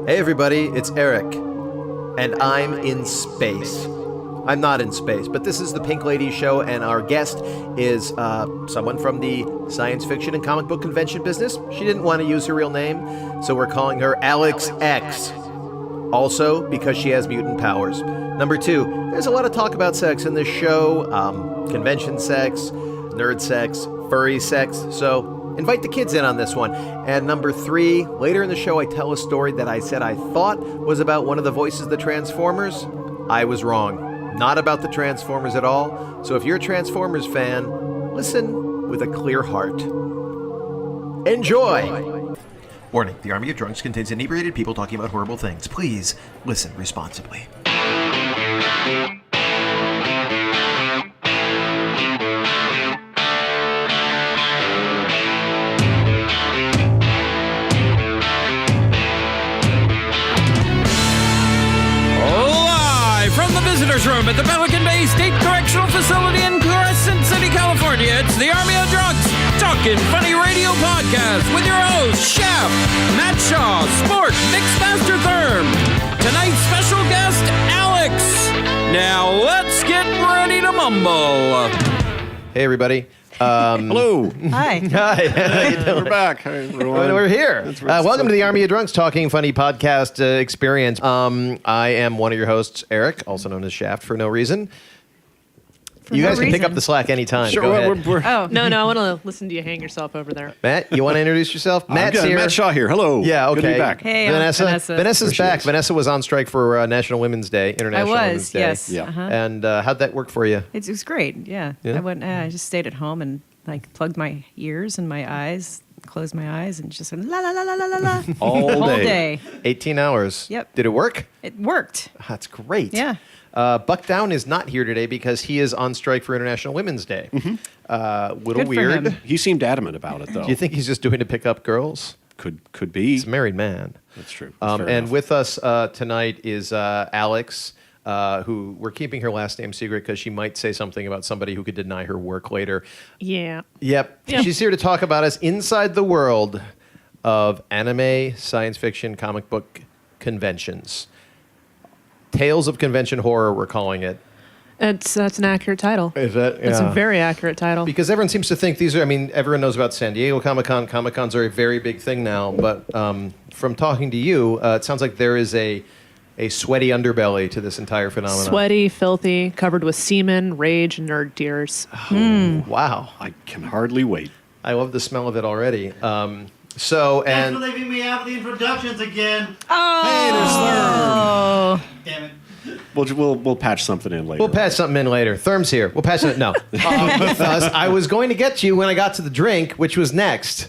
Hey everybody, it's Eric, and I'm in space. I'm not in space, but this is the Pink Lady Show, and our guest is someone from the science fiction and comic book convention business. She didn't want to use her real name, so we're calling her Alex X. Also, because she has mutant powers. Number 2, there's a lot of talk about sex in this show, convention sex, nerd sex, furry sex, so invite the kids in on this one. And number 3, later in the show I tell a story that I said I thought was about one of the voices of the Transformers. I was wrong. Not about the Transformers at all. So if you're a Transformers fan, listen with a clear heart. Enjoy! Warning, the Army of Drunks contains inebriated people talking about horrible things. Please listen responsibly. Room at the Pelican Bay State Correctional Facility in Crescent City, California. It's the Army of Drunks Talking Funny Radio Podcast with your host, Chef Matt Shaw, Sport Mixmaster Therm. Tonight's special guest, Alex. Now let's get ready to mumble. Hey everybody. Hello. Hi. Hi. How you doing? We're back. Hi, everyone. We're here. Welcome to the Army of Drunks Talking Funny Podcast experience. I am one of your hosts, Eric, also known as Shaft for no reason. You guys can pick up the slack anytime. Sure. Go ahead. No, I want to listen to you hang yourself over there. Matt, you want to introduce yourself? Matt's here. Matt Shaw here. Hello. Yeah, okay. Good to be back. Hey, Vanessa. I'm Vanessa. Vanessa's back. Vanessa was on strike for National Women's Day, International Women's Day. Yes. Yeah. Uh-huh. And how'd that work for you? It was great. Yeah. Yeah? I just stayed at home and plugged my ears and my eyes, closed my eyes, and just la la la la la la la All the whole day. day. 18 hours. Yep. Did it work? It worked. That's great. Yeah. Buck Down is not here today because he is on strike for International Women's Day. Little Good for weird. him. He seemed adamant about it, though. Do you think he's just doing it to pick up girls? Could be. He's a married man. That's true. And with us tonight is Alex, who we're keeping her last name secret because she might say something about somebody who could deny her work later. Yeah. Yep. She's here to talk about us inside the world of anime, science fiction, comic book conventions. Tales of Convention Horror, we're calling it. That's an accurate title. Is that? It's a very accurate title. Because everyone seems to think these are, everyone knows about San Diego Comic-Con. Comic-Cons are a very big thing now. But from talking to you, it sounds like there is a sweaty underbelly to this entire phenomenon. Sweaty, filthy, covered with semen, rage, and nerd tears. Wow. I can hardly wait. I love the smell of it already. Thanks for leaving me out of the introductions again. Oh. Damn it. We'll patch something in later. We'll patch something in later. Therm's here. We'll patch it. No. Because I was going to get you when I got to the drink, which was next.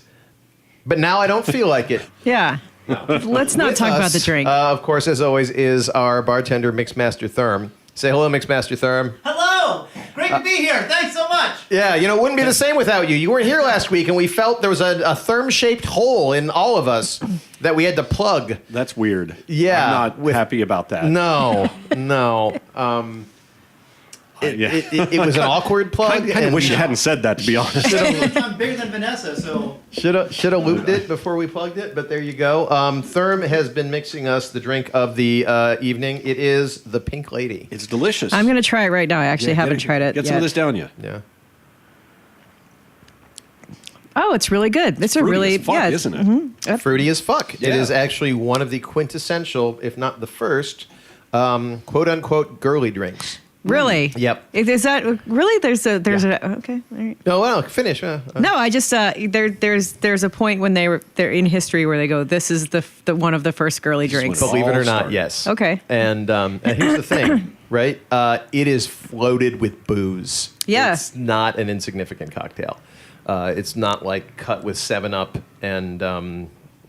But now I don't feel like it. Yeah. Let's not With talk about us, the drink. of course, as always, is our bartender, Mixmaster Therm. Say hello, Mixmaster Therm. Hello. Great to be here. Thanks so much. Yeah, it wouldn't be the same without you. You weren't here last week, and we felt there was a Therm-shaped hole in all of us that we had to plug. That's weird. Yeah, I'm not happy about that. No. It was an awkward plug. I kind of wish you hadn't said that, to be honest. I'm bigger than Vanessa, so. Should have looped it before we plugged it, but there you go. Therm has been mixing us the drink of the evening. It is the Pink Lady. It's delicious. I'm going to try it right now. I actually haven't tried it Get some yet. of this down you. Yeah. Oh, it's really good. It's a Fruity really as fuck, isn't it? Mm-hmm. Fruity as fuck. It Yeah. is actually one of the quintessential, if not the first, quote-unquote girly drinks. Really? Yep. Is that really? There's a okay. All right. No, well, finish. No, I just there's a point when they're in history where they go, this is the one of the first girly drinks. when Believe it or not, started. yes. Okay. And here's the thing, right? It is floated with booze. Yeah. It's not an insignificant cocktail. It's not like cut with 7-Up and,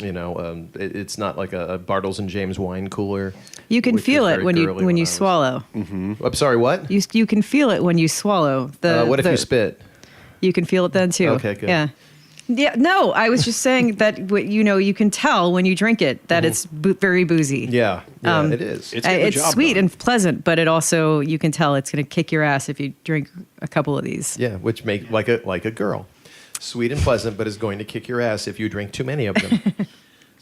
it's not like a Bartles and James wine cooler. You can which feel was it very when girly you I was- swallow. I'm sorry, what? You can feel it when you swallow. What if you spit? You can feel it then too. Okay, good. Yeah. Yeah. No, I was just saying that you can tell when you drink it that it's very boozy. Yeah, it is. It's getting the It's job sweet done. and pleasant, but it also you can tell it's going to kick your ass if you drink a couple of these. Yeah, which make like a girl. Sweet and pleasant, but is going to kick your ass if you drink too many of them.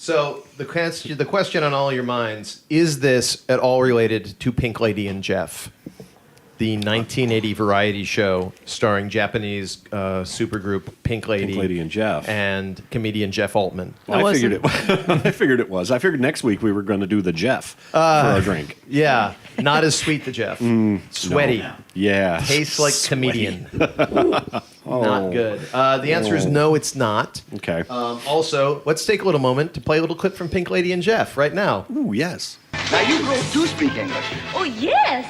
So the question on all your minds, is this at all related to Pink Lady and Jeff? The 1980 variety show starring Japanese supergroup Pink Lady and Jeff. and comedian Jeff Altman. Well, I figured it was. I figured next week we were going to do the Jeff for our drink. Yeah, not as sweet, the Jeff. Sweaty. No. Yeah. Tastes like Sweaty. comedian. Not good. The answer is no, it's not. Okay. Also, let's take a little moment to play a little clip from Pink Lady and Jeff right now. Ooh, yes. Now you girls do speak English. Oh, yes.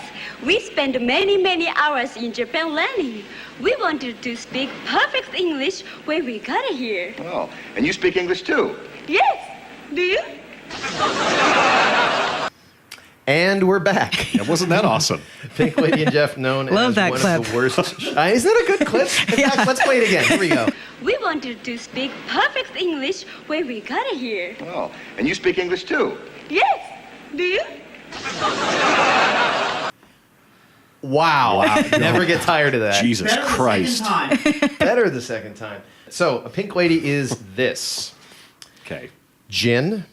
We spent many hours in Japan learning. We wanted to speak perfect English when we got here. Oh, and you speak English too? Yes. Do you? And we're back. Yeah, wasn't that awesome? Pink Lady and Jeff, known Love as that one clip. of the worst. Isn't that a good clip? In fact, let's play it again. Here we go. We wanted to speak perfect English when we got here. Oh, and you speak English too? Yes. Do you? Wow. Never get tired of that. Jesus Christ. Better the second time. So, a Pink Lady is this. Okay. Gin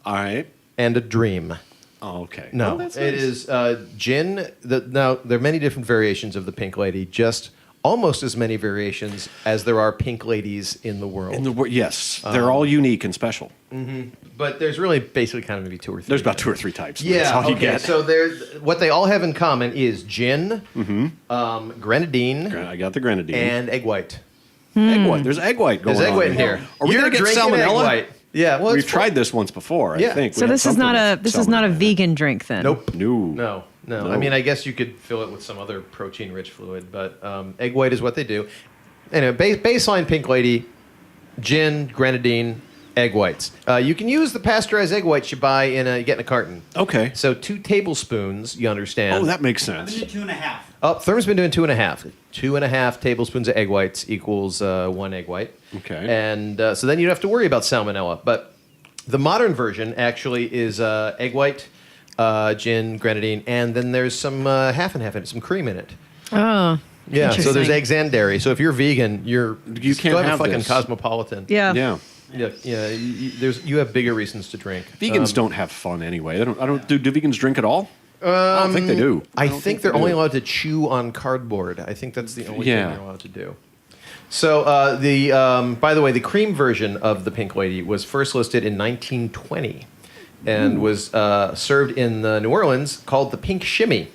All right. and a dream. Oh, okay. No, Oh, that's it nice. is gin. Now, there are many different variations of the Pink Lady, just almost as many variations as there are Pink Ladies in the world. Yes, they're all unique and special. But there's really basically kind of maybe 2 or 3. There's about 2 or 3 types. Yeah, That's all you okay. get. So what they all have in common is gin, grenadine, I got the grenadine. and egg white. Egg white. There's egg white going There's egg on white in here. Are we You're going to get drinking egg salmonella? white. Yeah, well, We've it's tried this once before, Yeah. I think. So We had this is not something a with this is not a salmonella. vegan drink then. Nope. No. No. I mean, I guess you could fill it with some other protein-rich fluid, but egg white is what they do. Anyway, baseline Pink Lady, gin, grenadine, egg whites. You can use the pasteurized egg whites you buy you get in a carton. Okay. So 2 tablespoons, you understand. Oh, that makes sense. 2.5. Oh, Therm's been doing 2.5. 2.5 tablespoons of egg whites equals 1 egg white. Okay. And so then you don't have to worry about salmonella. But the modern version actually is egg white, gin, grenadine, and then there's some half and half in it, some cream in it. Oh. Yeah, so there's Interesting. eggs and dairy. So if you're vegan, you can't still have a have fucking this. cosmopolitan. Yeah. Yeah. Yeah. You have bigger reasons to drink. Vegans don't have fun anyway. They don't. Do vegans drink at all? I don't think they do. I don't think they're they only do. allowed to chew on cardboard. I think that's the only Yeah. thing they're allowed to do. So by the way, the cream version of the Pink Lady was first listed in 1920 and was served in New Orleans called the Pink Shimmy,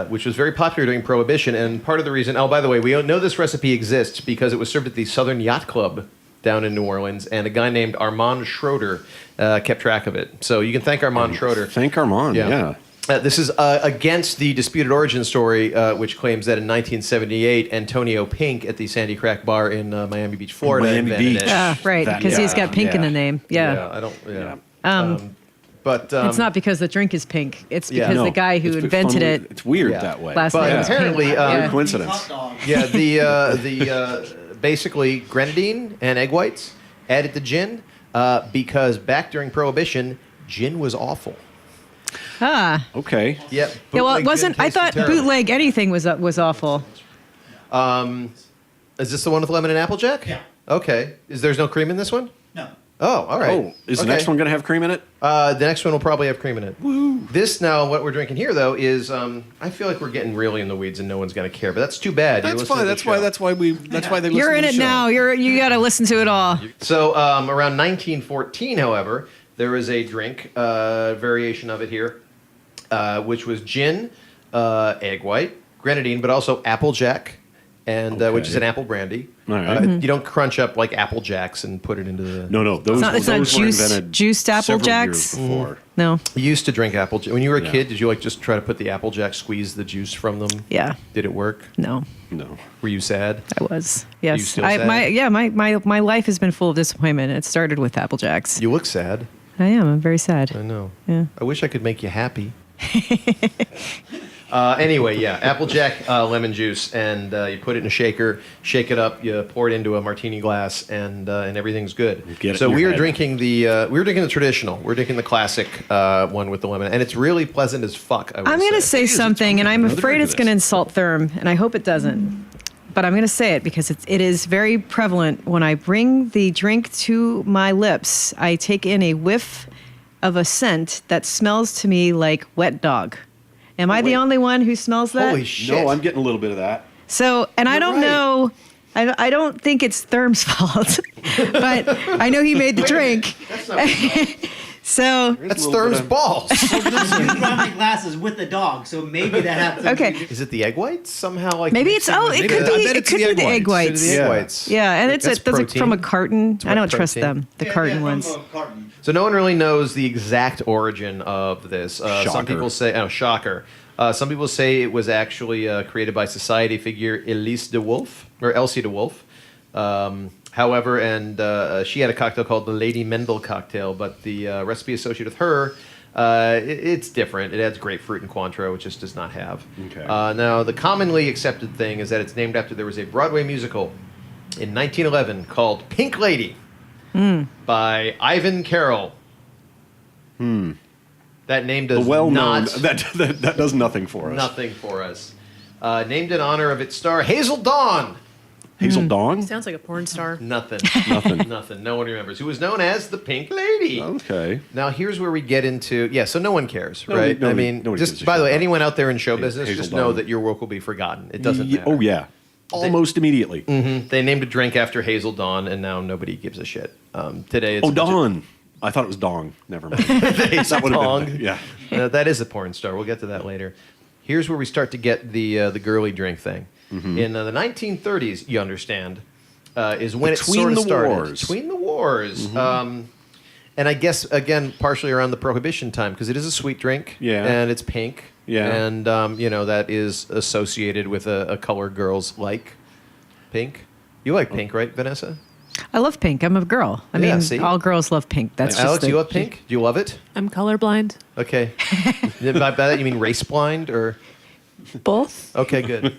which was very popular during Prohibition. And part of the reason, by the way, we know this recipe exists because it was served at the Southern Yacht Club down in New Orleans, and a guy named Armand Schroeder kept track of it. So you can thank Armand Schroeder. Thank Armand. Yeah. This is against the disputed origin story, which claims that in 1978, Antonio Pink at the Sandy Crack Bar in Miami Beach, Florida, Miami invented Beach. it. Ah, right, That- because he's yeah, got pink in yeah. the name. Yeah. I don't. Yeah. Yeah. But It's not because the drink is pink. It's Yeah. because No, the guy who It's invented fun- it. It's weird Yeah. that way. Last But name was apparently, pink. Weird Yeah. coincidence. yeah, the basically grenadine and egg whites added to gin because back during Prohibition, gin was awful. Ah. Okay. Yep. Yeah, well, it bootleg wasn't. gin I tasted thought terrible. bootleg anything was awful. Is this the one with lemon and applejack? Yeah. Okay. There's no cream in this one? No. Oh, all right. Oh, is the Okay. next one going to have cream in it? The next one will probably have cream in it. Woo. This now, what we're drinking here though is, I feel like we're getting really in the weeds and no one's going to care, but that's too bad. You're That's listening fine. to the That's why. show. That's why they. You're listen in to it the show. now. You got to listen to it all. So around 1914, however, there is a drink variation of it here, which was gin, egg white, grenadine, but also applejack, and which is an apple brandy. All right. You don't crunch up like Apple Jacks and put it into the. No. Those, It's not those were juiced- invented juiced Apple several Jacks? years before. No. You used to drink Applejack. When you were a Yeah. kid, did you just try to put the Applejack, squeeze the juice from them? Yeah. Did it work? No. No. Were you sad? I was. Yes. still sad? My life has been full of disappointment. It started with Apple Jacks. You look sad. I am. I'm very sad. I know. Yeah. I wish I could make you happy. Anyway, yeah, Applejack lemon juice, and you put it in a shaker, shake it up, you pour it into a martini glass, and everything's good. Get it So in your we were head. drinking the traditional. We're drinking the classic one with the lemon, and it's really pleasant as fuck. I'm going to say something, and I'm Another afraid drink it's of going to this. insult Therm, and I hope it doesn't. but I'm going to say it because it is very prevalent. When I bring the drink to my lips, I take in a whiff of a scent that smells to me like wet dog. Am I the only one who smells that? Holy shit. No, I'm getting a little bit of that. So, and I don't right. know, I don't think it's Therm's fault, but I know he made the drink. That's not So, That's Thurm's balls. You brought me glasses with the dog, so maybe that happens. okay. Is it the egg whites somehow? Like Maybe it's, it could be, it could be the egg whites. The egg whites. Yeah, and That's that's from a protein. carton. I what, don't trust protein? them, the carton ones. So no one really knows the exact origin of this. Some Shocker. people say, shocker. Some people say it was actually created by society figure Elsie de Wolf. However, and she had a cocktail called the Lady Mendel cocktail, but the recipe associated with her, it's different. It adds grapefruit and Cointreau, which just does not have. Okay. Now, the commonly accepted thing is that it's named after there was a Broadway musical in 1911 called Pink Lady by Ivan Carroll. That name does Well-known. not That does nothing for us. nothing for us. Named in honor of its star Hazel Dawn. Hazel Dawn? Sounds like a porn star. Nothing. Nothing. Nothing. No one remembers. Who was known as the Pink Lady. Okay. Now here's where we get into so no one cares, Nobody- right? nobody- I mean, nobody gives just a by the shit way, about anyone out there in show business, Hazel just know Dawn. that your work will be forgotten. It doesn't matter. Oh, yeah. Almost immediately. They named a drink after Hazel Dawn, and now nobody gives a shit. Today it's Oh, Dawn. I thought it was Dong. Never mind. Hazel That would have Dong. been. Yeah. That is a porn star. We'll get to that later. Here's where we start to get the girly drink thing. In the 1930s, you understand, is when Between it sort of the started. wars. Between the wars. And I guess, again, partially around the Prohibition time, because it is a sweet drink. Yeah. And it's pink. Yeah. And, that is associated with a color girls like pink. You like pink, right, Vanessa? I love pink. I'm a girl. I Yeah, mean, see? all girls love pink. That's just Alex, you love pink? Do you love it? I'm colorblind. Okay. By that, you mean race blind or... Both. Okay, good.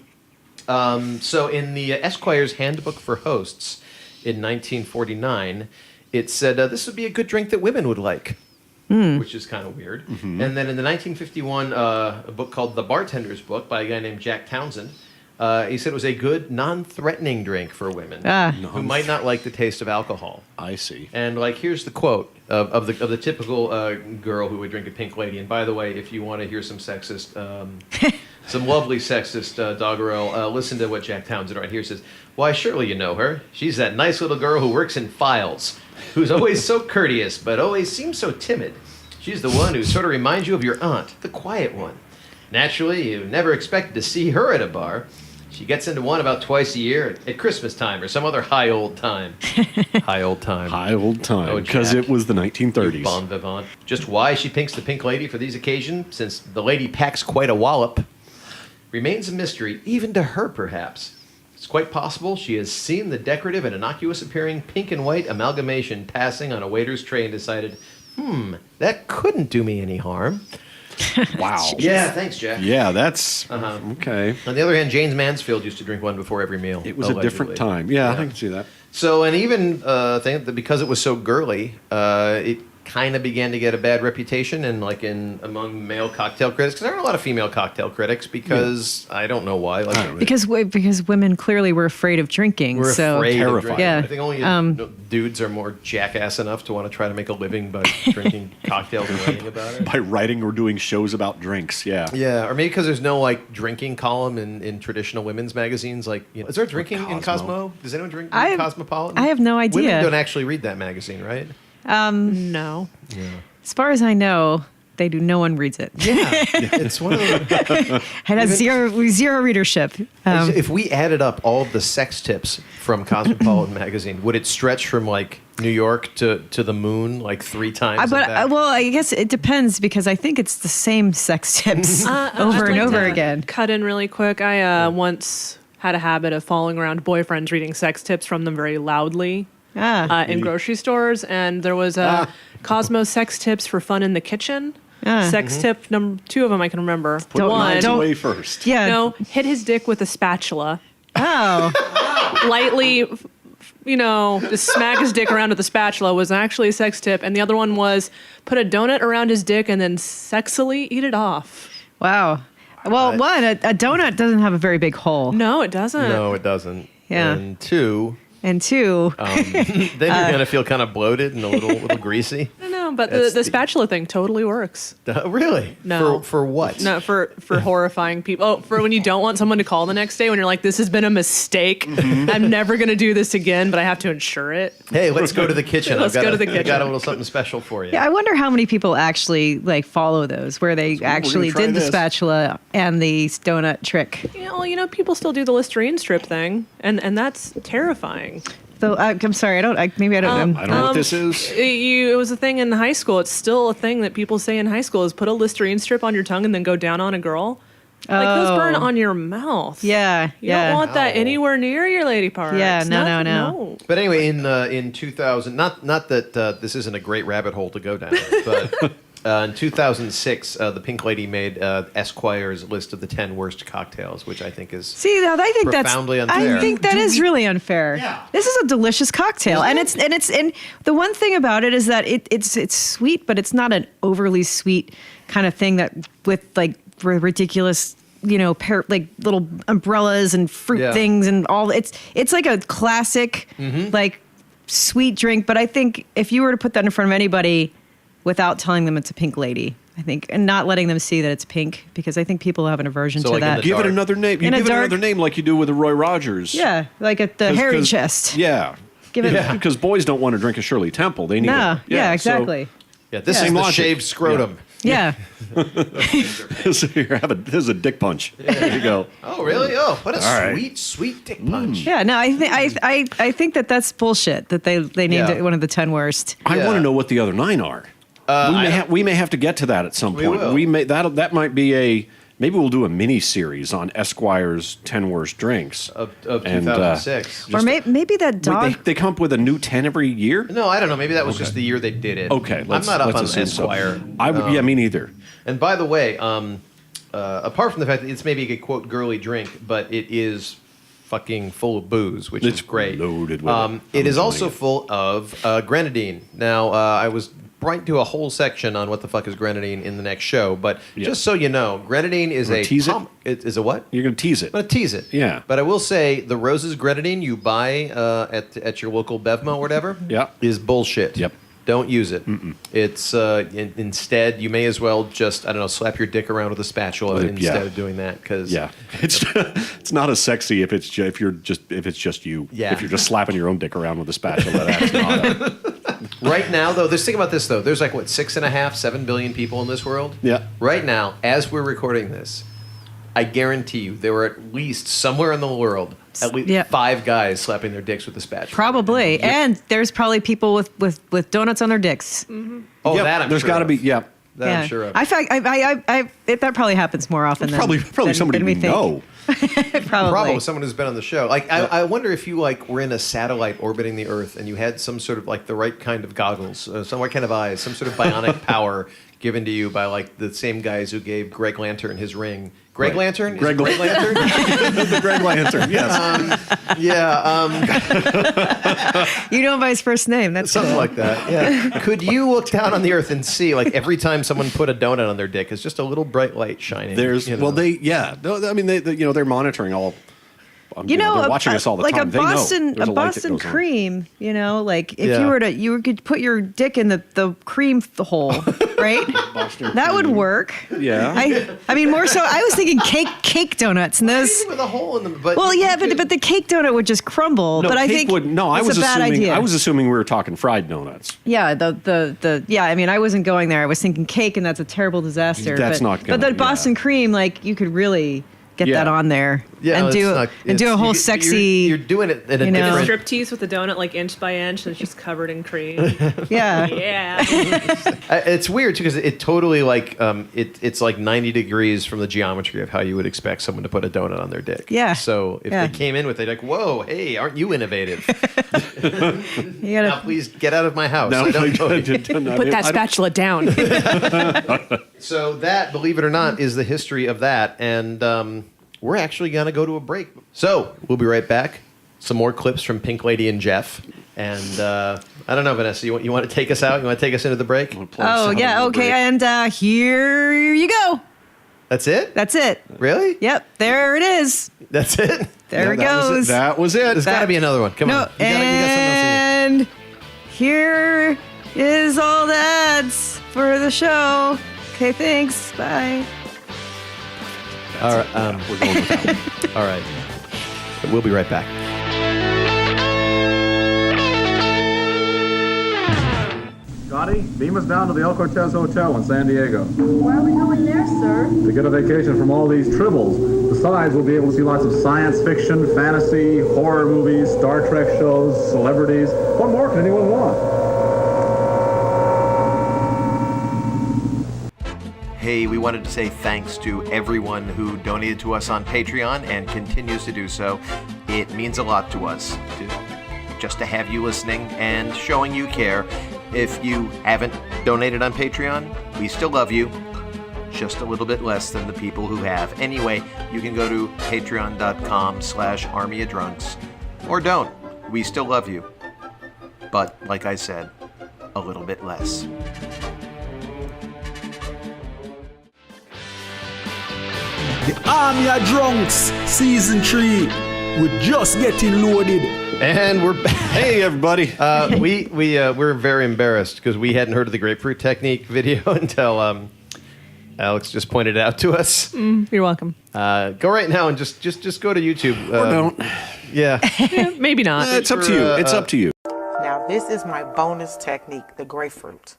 So in the Esquire's Handbook for Hosts in 1949, it said this would be a good drink that women would like, which is kind of weird. And then in the 1951 a book called The Bartender's Book by a guy named Jack Townsend, he said it was a good, non-threatening drink for women who might not like the taste of alcohol. I see. And here's the quote of the typical girl who would drink a Pink Lady. And by the way, if you want to hear some sexist, some lovely sexist doggerel, listen to what Jack Townsend right here says. Why, surely you know her. She's that nice little girl who works in files, who's always so courteous, but always seems so timid. She's the one who sort of reminds you of your aunt, the quiet one. Naturally, you never expected to see her at a bar. She gets into one about twice a year at Christmas time or some other high old time. High old time. High old time. Oh, Because Jack. it was the 1930s. Bon vivant. Just why she pinks the Pink Lady for these occasions, since the lady packs quite a wallop, remains a mystery, even to her perhaps. It's quite possible she has seen the decorative and innocuous-appearing pink and white amalgamation passing on a waiter's tray and decided, that couldn't do me any harm. Wow. Yeah, thanks, Jack. Yeah, that's okay. On the other hand, James Mansfield used to drink one before every meal. It was a different allegedly. time. Yeah, I can see that. So, and even think that because it was so girly, it kind of began to get a bad reputation and among male cocktail critics. Because there aren't a lot of female cocktail critics because I don't know why. because women clearly were afraid of drinking. We're so afraid of Terrified. drinking. Yeah. I think only dudes are more jackass enough to want to try to make a living by drinking cocktails and writing about it. By writing or doing shows about drinks, yeah. Yeah, or maybe because there's no drinking column in traditional women's magazines. Is there drinking in Cosmo? Does anyone drink in Cosmopolitan? I have no idea. Women don't actually read that magazine, right? No. As far as I know, they do. No one reads it. Yeah, it's one of the. It has zero readership. If we added up all of the sex tips from Cosmopolitan magazine, would it stretch from New York to the moon 3 times? I guess it depends because I think it's the same sex tips over and over again. Cut in really quick. I once had a habit of following around boyfriends reading sex tips from them very loudly. In grocery stores, and there was a Cosmo sex tips for fun in the kitchen. Sex tip number 2 of them I can remember. Put One, knives away first. Yeah. no, hit his dick with a spatula. Oh. Lightly, just smack his dick around with a spatula was actually a sex tip, and the other one was put a donut around his dick and then sexily eat it off. Wow. Well, a donut doesn't have a very big hole. No, it doesn't. No, it doesn't. Yeah. And two, And two, then you're gonna feel kind of bloated and a little greasy. No, but That's the spatula thing totally works. Really? No. For what? No, for horrifying people. Oh, for when you don't want someone to call the next day when you're like, this has been a mistake. I'm never going to do this again, but I have to insure it. Hey, let's go to the kitchen. Let's go to the I kitchen. got a little something special for you. yeah, I wonder how many people actually like follow those, where they actually try did the this. spatula and the donut trick. People still do the Listerine strip thing, and that's terrifying. So I'm sorry, maybe I don't know. I don't know what this is. It was a thing in high school. It's still a thing that people say in high school is put a Listerine strip on your tongue and then go down on a girl. Like those burn on your mouth. Yeah, You don't want that anywhere near your lady parts. Yeah, no. But anyway, in 2000, not that this isn't a great rabbit hole to go down, but in 2006, the Pink Lady made Esquire's list of the 10 worst cocktails, which I think is I think profoundly unfair. I think that is really unfair. Yeah. This is a delicious cocktail, and the one thing about it is that it's sweet, but it's not an overly sweet kind of thing that with like ridiculous, like little umbrellas and fruit things and all. It's like a classic like sweet drink, but I think if you were to put that in front of anybody without telling them it's a Pink Lady, I think, and not letting them see that it's pink, because I think people have an aversion So to like in that. the Give it dark. another name. You In a give it dark- another name like you do with the Roy Rogers. Yeah, like at the hairy chest. Yeah. Give it. Because boys don't want to drink a Shirley Temple. They need No, it. yeah, so- exactly. Yeah, this Same is the logic. shaved scrotum. Yeah. so here, this is a dick punch. There you go. Oh, really? Oh, what a All right. sweet dick punch. Yeah, no, I think that's bullshit that they named Yeah. it one of the 10 worst. I Yeah. want to know what the other 9 are. We may have to get to that at some We point. will. We may that might be maybe we'll do a mini series on Esquire's 10 worst drinks Of And, 2006. Or maybe that dog. They come up with a new 10 every year. No, I don't know. Maybe that was just the year they did it. Okay, I'm not up on assume so. Esquire. I would, yeah, me neither. And by the way, apart from the fact that it's maybe a quote girly drink, but it is fucking full of booze, which It's is great. loaded with it. It I'm is enjoying also it. full of grenadine. Now, I was right to a whole section on what the fuck is grenadine in the next show, but Yeah. just so you know, grenadine is Wanna tease it? it is a what? You're going to tease it. I'm gonna tease it. Yeah. But I will say the Rose's grenadine you buy at your local Bevmo or whatever Yeah. is bullshit. Yep. Don't use it. It's instead you may as well just slap your dick around with a spatula Yeah. instead of doing that because Yeah, it's not as sexy if it's just you. Yeah. If you're just slapping your own dick around with a spatula, that's not. right now though think about this though. There's like what 6.5-7 billion people in this world. Yeah. Right now, as we're recording this, I guarantee you there were at least somewhere in the world at least Yeah. 5 guys slapping their dicks with a spatula. Probably. And there's probably people with donuts on their dicks. Oh, Yeah, that I'm there's sure got to of. be. Yeah, That yeah. I'm sure of. That probably happens more often than probably than, somebody than we we think. know. Probably. Probably someone who's been on the show. Like, I wonder if you were in a satellite orbiting the Earth and you had some sort of the right kind of goggles, some right kind of eyes, some sort of bionic power given to you by the same guys who gave Greg Lantern his ring. Greg Right. Lantern? Greg Greg Lantern? The Greg Lantern. Yes. You know him by his first name. That's Something cool. like that. Yeah. Could you look down on the Earth and see every time someone put a donut on their dick, it's just a little bright light shining? There's you know? No, I mean they're monitoring all. They're watching us all the like time. a They know Boston, there's a light that Boston goes on. cream. If Yeah. you could put your dick in the cream hole, right? That would work. Yeah. I mean, more so. I was thinking cake donuts, and those. Even with a hole in them. But Well, yeah, but the cake donut would just crumble. No, but I cake think would, no. I it's was a bad assuming. idea. I was assuming we were talking fried donuts. Yeah, yeah. I mean, I wasn't going there. I was thinking cake, and that's a terrible disaster. That's but, not But gonna- the Boston cream, you could really get Yeah. that on there. Yeah, and it's do not- and do a it's- whole you- sexy. You're doing it in a you know. different. Strip tease with the donut inch by inch and it's just covered in cream. Yeah. Yeah. It's weird too because it totally it's 90 degrees from the geometry of how you would expect someone to put a donut on their dick. Yeah. So if Yeah. they came in with it, whoa, hey, aren't you innovative? You Now gotta. please get out of my house. No, I don't know you. Put that spatula down. So that, believe it or not, is the history of that, and we're actually gonna go to a break. So we'll be right back. Some more clips from Pink Lady and Jeff, and I don't know, Vanessa, you want to take us out? You want to take us into the break? Oh yeah. Okay. And here you go. That's it? That's it. Really? Yep, there it is. That's it? There it goes. That was it. There's got to be another one. Come on. You got something And here is all the ads for the show. Okay, thanks. Bye. All right. We're going with that one. All right. We'll be right back. Scotty, beam us down to the El Cortez Hotel in San Diego. Why are we going there, sir? To get a vacation from all these tribbles. Besides, we'll be able to see lots of science fiction, fantasy, horror movies, Star Trek shows, celebrities. What more can anyone want? Hey, we wanted to say thanks to everyone who donated to us on Patreon and continues to do so. It means a lot to us just to have you listening and showing you care. If you haven't donated on Patreon, we still love you. Just a little bit less than the people who have. Anyway, you can go to patreon.com/armyofdrunks. Or don't. We still love you. But, like I said, a little bit less. The Army of Drunks, Season 3. We're just getting loaded. And we're back. Hey, everybody. We're very embarrassed because we hadn't heard of the grapefruit technique video until Alex just pointed it out to us. You're welcome. Go right now and just go to YouTube. Or don't. Yeah. Maybe not. It's up to you. It's up to you. Now, this is my bonus technique, the grapefruit.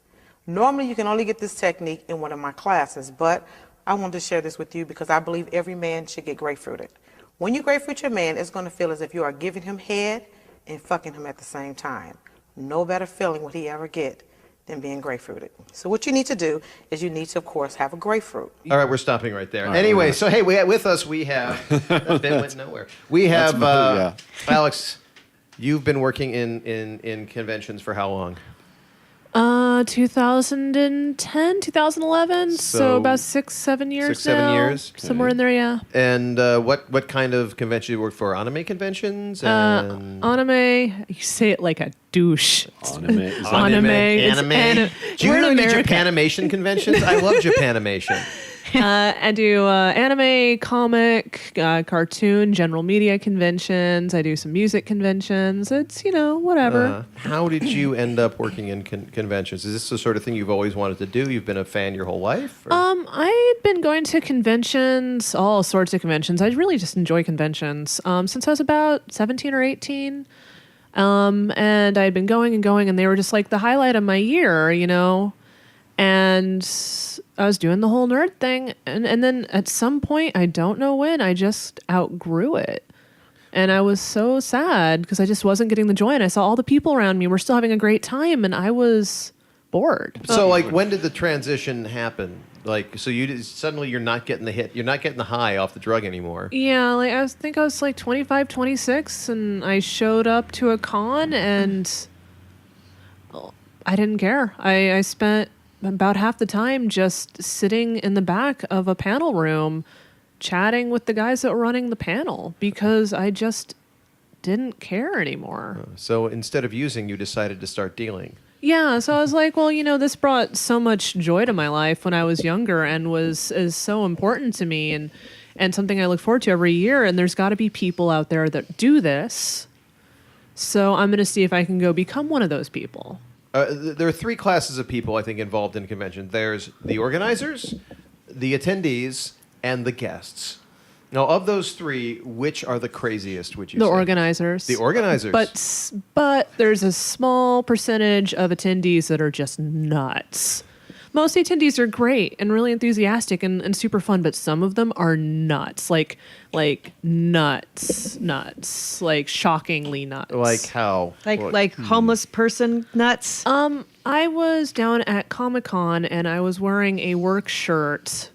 Normally, you can only get this technique in one of my classes, but I wanted to share this with you because I believe every man should get grapefruited. When you grapefruit your man, it's going to feel as if you are giving him head and fucking him at the same time. No better feeling would he ever get than being grapefruited. So what you need to do is you need to, of course, have a grapefruit. All right, we're stopping right there. Anyway, so hey, with us we have that bit went nowhere. We have Alex. You've been working in conventions for how long? 2010, 2011, so about 6-7 years 6-7 now. years? Somewhere in there, yeah. And what kind of convention do you work for? Anime conventions? And Anime, you say it like a douche. Anime. Anime. Do you really do Japanimation conventions? I love Japanimation. I do anime, comic, cartoon, general media conventions. I do some music conventions. It's, whatever. How did you end up working in conventions? Is this the sort of thing you've always wanted to do? You've been a fan your whole life? Or? I had been going to conventions, all sorts of conventions. I really just enjoy conventions since I was about 17 or 18. And I had been going, and they were just like the highlight of my year, And I was doing the whole nerd thing. And then at some point, I don't know when, I just outgrew it. And I was so sad because I just wasn't getting the joy. And I saw all the people around me were still having a great time. And I was bored. So, when did the transition happen? So suddenly you're not getting the hit. You're not getting the high off the drug anymore. Yeah, I think I was 25, 26. And I showed up to a con and I didn't care. I spent about half the time just sitting in the back of a panel room chatting with the guys that were running the panel because I just didn't care anymore. So instead of using, you decided to start dealing. Yeah, so I was like, well, this brought so much joy to my life when I was younger and is so important to me and something I look forward to every year, and there's got to be people out there that do this. So I'm going to see if I can go become one of those people. There are three classes of people, I think, involved in a convention. There's the organizers, the attendees, and the guests. Now, of those three, which are the craziest, would you say? The organizers. The organizers. But there's a small percentage of attendees that are just nuts. Most attendees are great and really enthusiastic and super fun, but some of them are nuts. Like nuts. Like shockingly nuts. Like how? Like homeless person nuts? I was down at Comic-Con and I was wearing a work shirt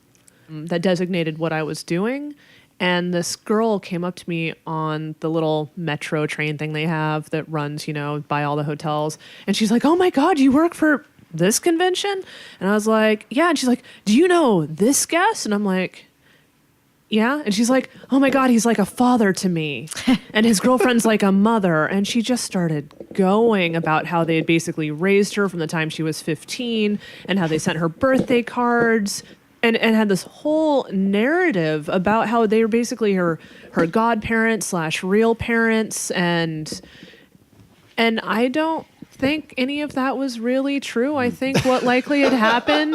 that designated what I was doing. And this girl came up to me on the little metro train thing they have that runs, by all the hotels. And she's like, "Oh my God, you work for this convention?" And I was like, "Yeah." And she's like, "Do you know this guest?" And I'm like, "Yeah." And she's like, "Oh my God, he's like a father to me." And his girlfriend's like a mother. And she just started going about how they had basically raised her from the time she was 15 and how they sent her birthday cards and had this whole narrative about how they were basically her godparents / real parents, and I don't think any of that was really true. I think what likely had happened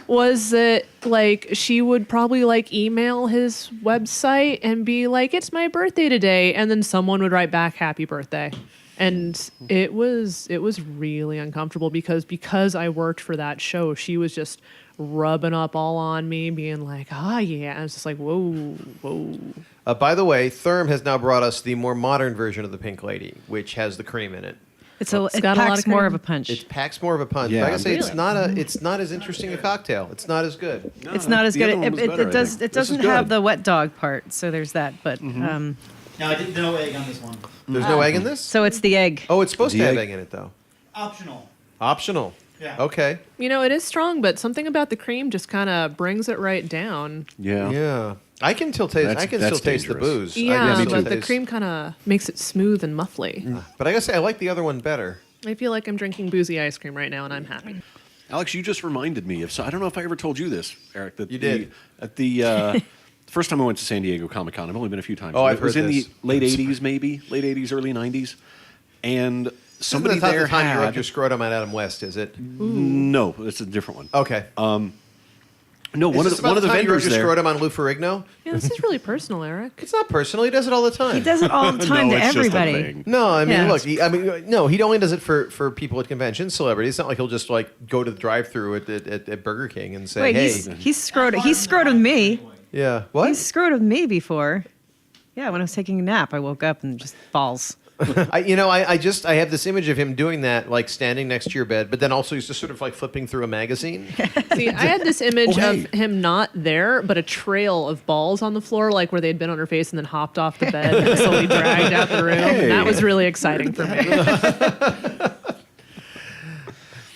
was that like she would probably like email his website and be like, "It's my birthday today," and then someone would write back, "Happy birthday." And it was really uncomfortable because I worked for that show. She was just rubbing up all on me, being like, yeah. And I was just like, whoa. By the way, Therm has now brought us the more modern version of the Pink Lady, which has the cream in it. It packs more of a punch. It packs more of a punch. Yeah. Like I say, it's not as interesting a cocktail. It's not as good. No, it's not as good. It doesn't doesn't have the wet dog part, so there's that. But No, I did no egg on this one. There's no egg in this? So it's the egg. Oh, it's supposed to have egg. egg in it, though. Optional. Yeah. Okay. It is strong, but something about the cream just kind of brings it right down. Yeah. Yeah. I can still taste. I can still taste the booze. Yeah, me but too. the cream kind of makes it smooth and muffly. But I gotta say, I like the other one better. I feel like I'm drinking boozy ice cream right now, and I'm happy. Alex, you just reminded me of. So I don't know if I ever told you this, Eric. That You did. At the first time I went to San Diego Comic-Con. I've only been a few times. Oh, I've It was heard in this. the late '80s, maybe late '80s, early '90s, and somebody Isn't that there the time you had rubbed your scrotum at Adam West? Is it? no. It's a different one. Okay. No, one of the time you rubbed vendors your there. scrotum on Lou Ferrigno? Yeah, this is really personal, Eric. It's not personal. He does it all the time. He does it all the time No, to it's just a everybody. thing. No, I mean, Yeah. look. He only does it for people at conventions, celebrities. It's not like he'll just like go to the drive-through at Burger King and say, Wait, "Hey, he's scroted me. yeah, what?" He's scroted me before. Yeah, when I was taking a nap, I woke up and just balls. I have this image of him doing that, like standing next to your bed, but then also he's just sort of like flipping through a magazine. See, I had this image Oh, hey. of him not there, but a trail of balls on the floor, like where they'd been on her face and then hopped off the bed and slowly dragged out the room. Hey. That was really exciting for me.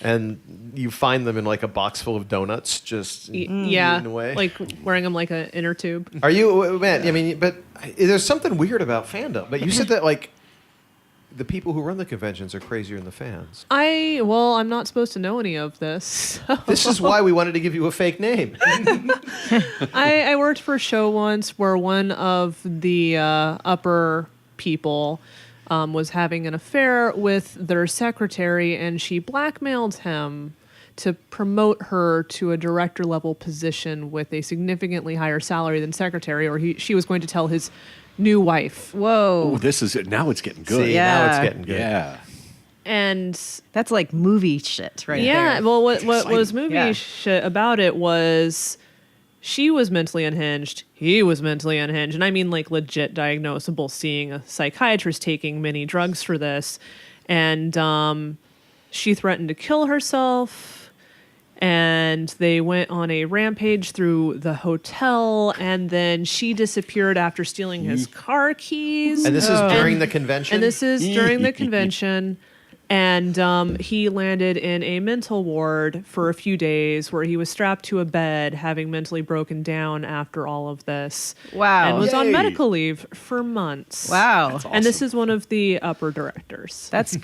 And you find them in like a box full of donuts, just Yeah, eaten away. like wearing them like an inner tube. Are you, man? I mean, but there's something weird about fandom. But you said that like the people who run the conventions are crazier than the fans. I'm not supposed to know any of this. So. This is why we wanted to give you a fake name. I worked for a show once where one of the upper people was having an affair with their secretary, and she blackmailed him to promote her to a director level position with a significantly higher salary than secretary, or she was going to tell his new wife. Whoa. Oh, this is it. Now it's getting good. See, now it's getting good. Yeah. And That's like movie shit right yeah, there. well, what was movie Yeah. shit about it was she was mentally unhinged, he was mentally unhinged, and I mean like legit diagnosable, seeing a psychiatrist, taking many drugs for this, and she threatened to kill herself. And they went on a rampage through the hotel, and then she disappeared after stealing his car keys. And this is during the convention? And this is during the convention. And he landed in a mental ward for a few days where he was strapped to a bed, having mentally broken down after all of this. Wow. And was on Yay. medical leave for months. Wow. And this is one of the upper directors. That's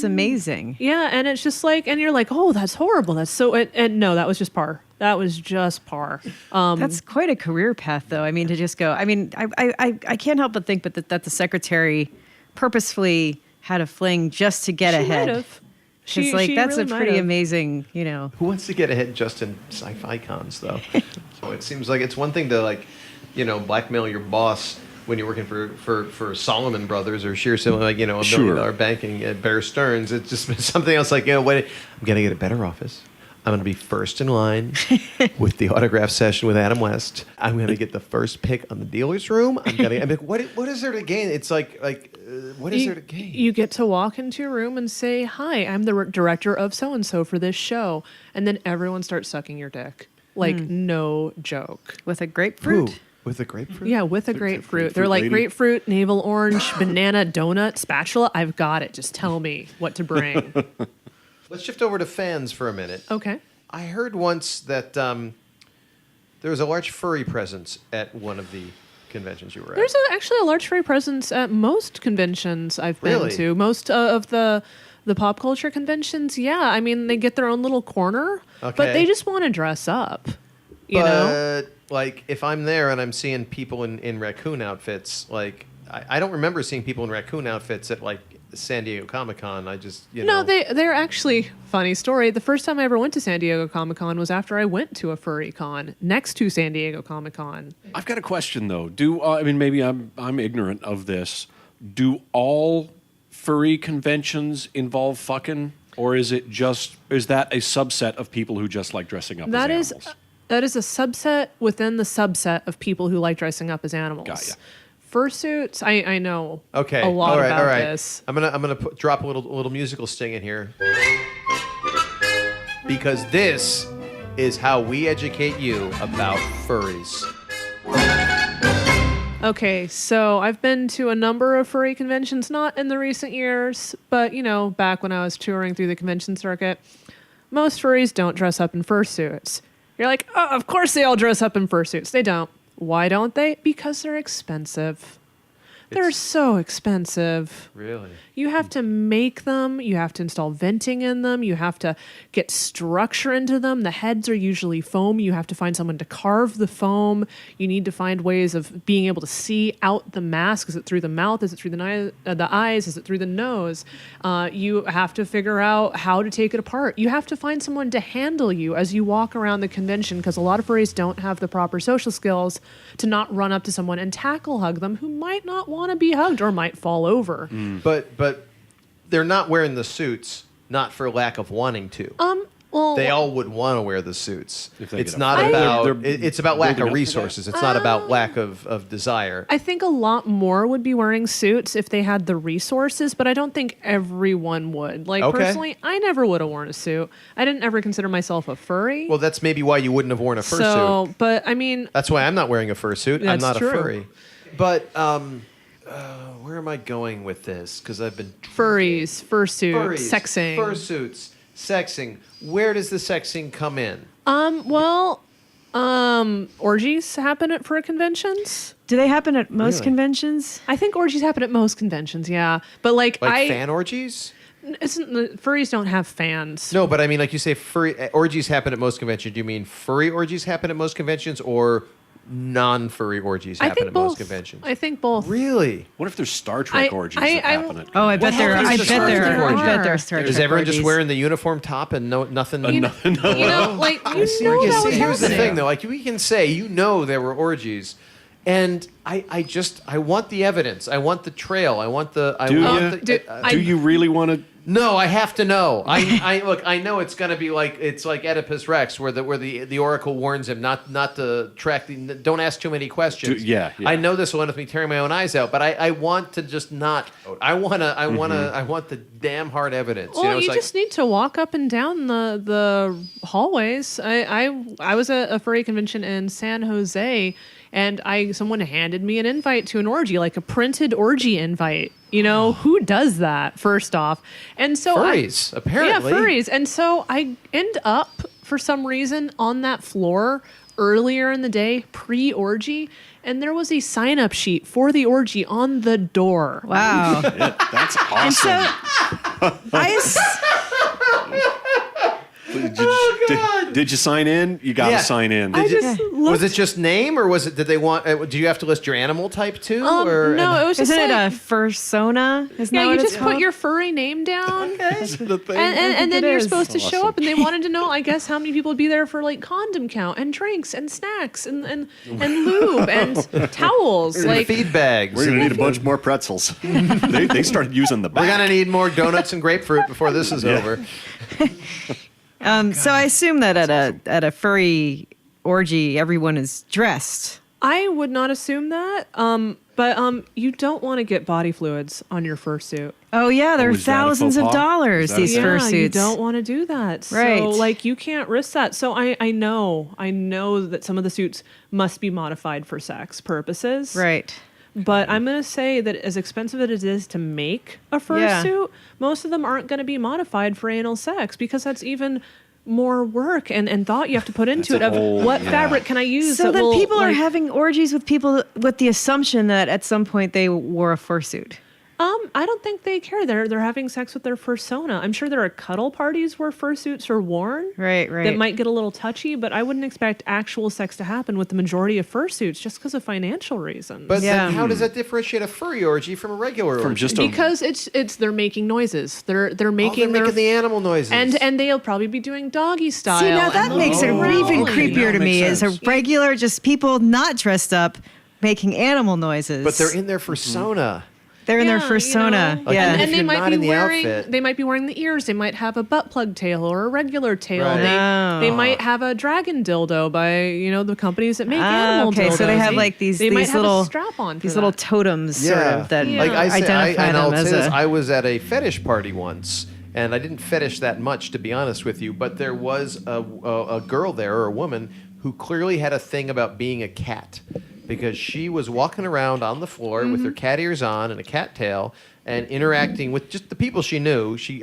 amazing. Yeah, and it's just like, and you're like, oh, that's horrible. That's so, and no, that was just par. That was just par. That's quite a career path, though. I mean, to just go. I mean, I can't help but think, but that the secretary purposefully had a fling just to get She ahead. might have. It's like that's really a might pretty have. amazing, you know. Who wants to get ahead just in sci-fi cons, though? So it seems like it's one thing to like, blackmail your boss when you're working for Solomon Brothers or Shearson, like, $1 Sure. million banking at Bear Stearns. It's just something else like, wait, I'm going to get a better office. I'm going to be first in line with the autograph session with Adam West. I'm going to get the first pick on the dealer's room. I'm like, what is there to gain? It's like what is there to gain? You get to walk into your room and say, hi, I'm the director of so-and-so for this show. And then everyone starts sucking your dick. Like, no joke. With a grapefruit. Ooh, with a grapefruit? Yeah, with a grapefruit. They're grapefruit like lady. grapefruit, navel orange, banana, donut, spatula. I've got it. Just tell me what to bring. Let's shift over to fans for a minute. Okay. I heard once that there was a large furry presence at one of the conventions you were at. There's actually a large furry presence at most conventions I've been Really? to. Most of the pop culture conventions, yeah. I mean, they get their own little corner, but Okay. they just want to dress up. You know? Like, if I'm there and I'm seeing people in raccoon outfits, like, I don't remember seeing people in raccoon outfits at, like, San Diego Comic-Con. I just, No, they're actually, funny story, the first time I ever went to San Diego Comic-Con was after I went to a furry con next to San Diego Comic-Con. I've got a question, though. I mean, maybe I'm ignorant of this. Do all furry conventions involve fucking? Or is that a subset of people who just like dressing up as animals? That is a subset within the subset of people who like dressing up as animals. Got ya. Fursuits, I know okay. a lot all about right. this. I'm gonna drop a little musical sting in here, because this is how we educate you about furries. Okay, so I've been to a number of furry conventions, not in the recent years, but back when I was touring through the convention circuit. Most furries don't dress up in fursuits. You're like, oh, of course they all dress up in fursuits. They don't. Why don't they? Because they're expensive. They're so expensive. Really? You have to make them. You have to install venting in them. You have to get structure into them. The heads are usually foam. You have to find someone to carve the foam. You need to find ways of being able to see out the mask. Is it through the mouth? Is it through the eyes? Is it through the nose? You have to figure out how to take it apart. You have to find someone to handle you as you walk around the convention, because a lot of furries don't have the proper social skills to not run up to someone and tackle hug them who might not want to be hugged or might fall over. But they're not wearing the suits, not for lack of wanting to. Well, they all would want to wear the suits. It's about lack of resources. It's not about lack of desire. I think a lot more would be wearing suits if they had the resources, but I don't think everyone would. Like, personally, I never would have worn a suit. I didn't ever consider myself a furry. Well, that's maybe why you wouldn't have worn a fursuit. But I mean, that's why I'm not wearing a fursuit. I'm not true. a furry. But where am I going with this? Because I've been furries, fursuits, sexing, fursuits, sexing. Where does the sexing come in? Orgies happen at furry conventions. Do they happen at most conventions? I think orgies happen at most conventions. Yeah, but like fan orgies. Furries don't have fans. No, but I mean, like you say, furry orgies happen at most conventions. Do you mean furry orgies happen at most conventions, or non-furry orgies happen at most conventions? I think both. Really? What if there's Star Trek orgies that happen at? Oh, I bet there are. I bet there are Star Trek. Is everyone orgies. just wearing the uniform top and nothing? Here's the thing, though. Like, we can say, there were orgies, and I want the evidence. I want the trail. I want the. Do you really want to? No, I have to know. I know it's gonna be like Oedipus Rex, where the oracle warns him not to track. Don't ask too many questions. Yeah. I know this will end with me tearing my own eyes out, but I want to just not. I want the damn hard evidence. Well, you just need to walk up and down the hallways. I was at a furry convention in San Jose, and someone handed me an invite to an orgy, like a printed orgy invite. Who does that, first off? And so furries, apparently. Yeah, furries. And so I end up, for some reason, on that floor earlier in the day, pre-orgy, and there was a sign-up sheet for the orgy on the door. Wow. That's awesome. And so Did you sign in? You got to sign in. Was it just name, or did they want? Do you have to list your animal type too? No, it was just Isn't it a fursona? You just put your furry name down. Okay. And then you're supposed to show up, and they wanted to know, I guess, how many people would be there for like condom count and drinks and snacks and lube and towels, like feed bags. We're gonna need a bunch more pretzels. they started using the back. We're gonna need more donuts and grapefruit before this is over. So I assume that at a furry orgy, everyone is dressed. I would not assume that. But you don't want to get body fluids on your fursuit. Oh yeah, they're thousands of dollars. These fursuits. You don't want to do that. Right. So you can't risk that. So I know that some of the suits must be modified for sex purposes. Right. But I'm going to say that as expensive as it is to make a fursuit, most of them aren't going to be modified for anal sex, because that's even more work and thought you have to put into it of what fabric can I use. So then people are having orgies with people with the assumption that at some point they wore a fursuit. I don't think they care. They're having sex with their fursona. I'm sure there are cuddle parties where fursuits are worn. Right. That might get a little touchy, but I wouldn't expect actual sex to happen with the majority of fursuits just because of financial reasons. But then how does that differentiate a furry orgy from a regular orgy? Because it's they're making noises. They're making the animal noises. And they'll probably be doing doggy style. See, now that makes it even creepier to me. Is a regular, just people not dressed up making animal noises. But they're in their fursona. They're in their fursona. And they might be wearing they might be wearing the ears. They might have a butt plug tail or a regular tail. Right. They might have a dragon dildo by the companies that make animal dildos. Okay, so they have like these might have little a strap on. These little totems sort of that identify them as I was at a fetish party once. And I didn't fetish that much, to be honest with you. But there was a girl there, or a woman, who clearly had a thing about being a cat. Because she was walking around on the floor with her cat ears on and a cat tail and interacting with just the people she knew. She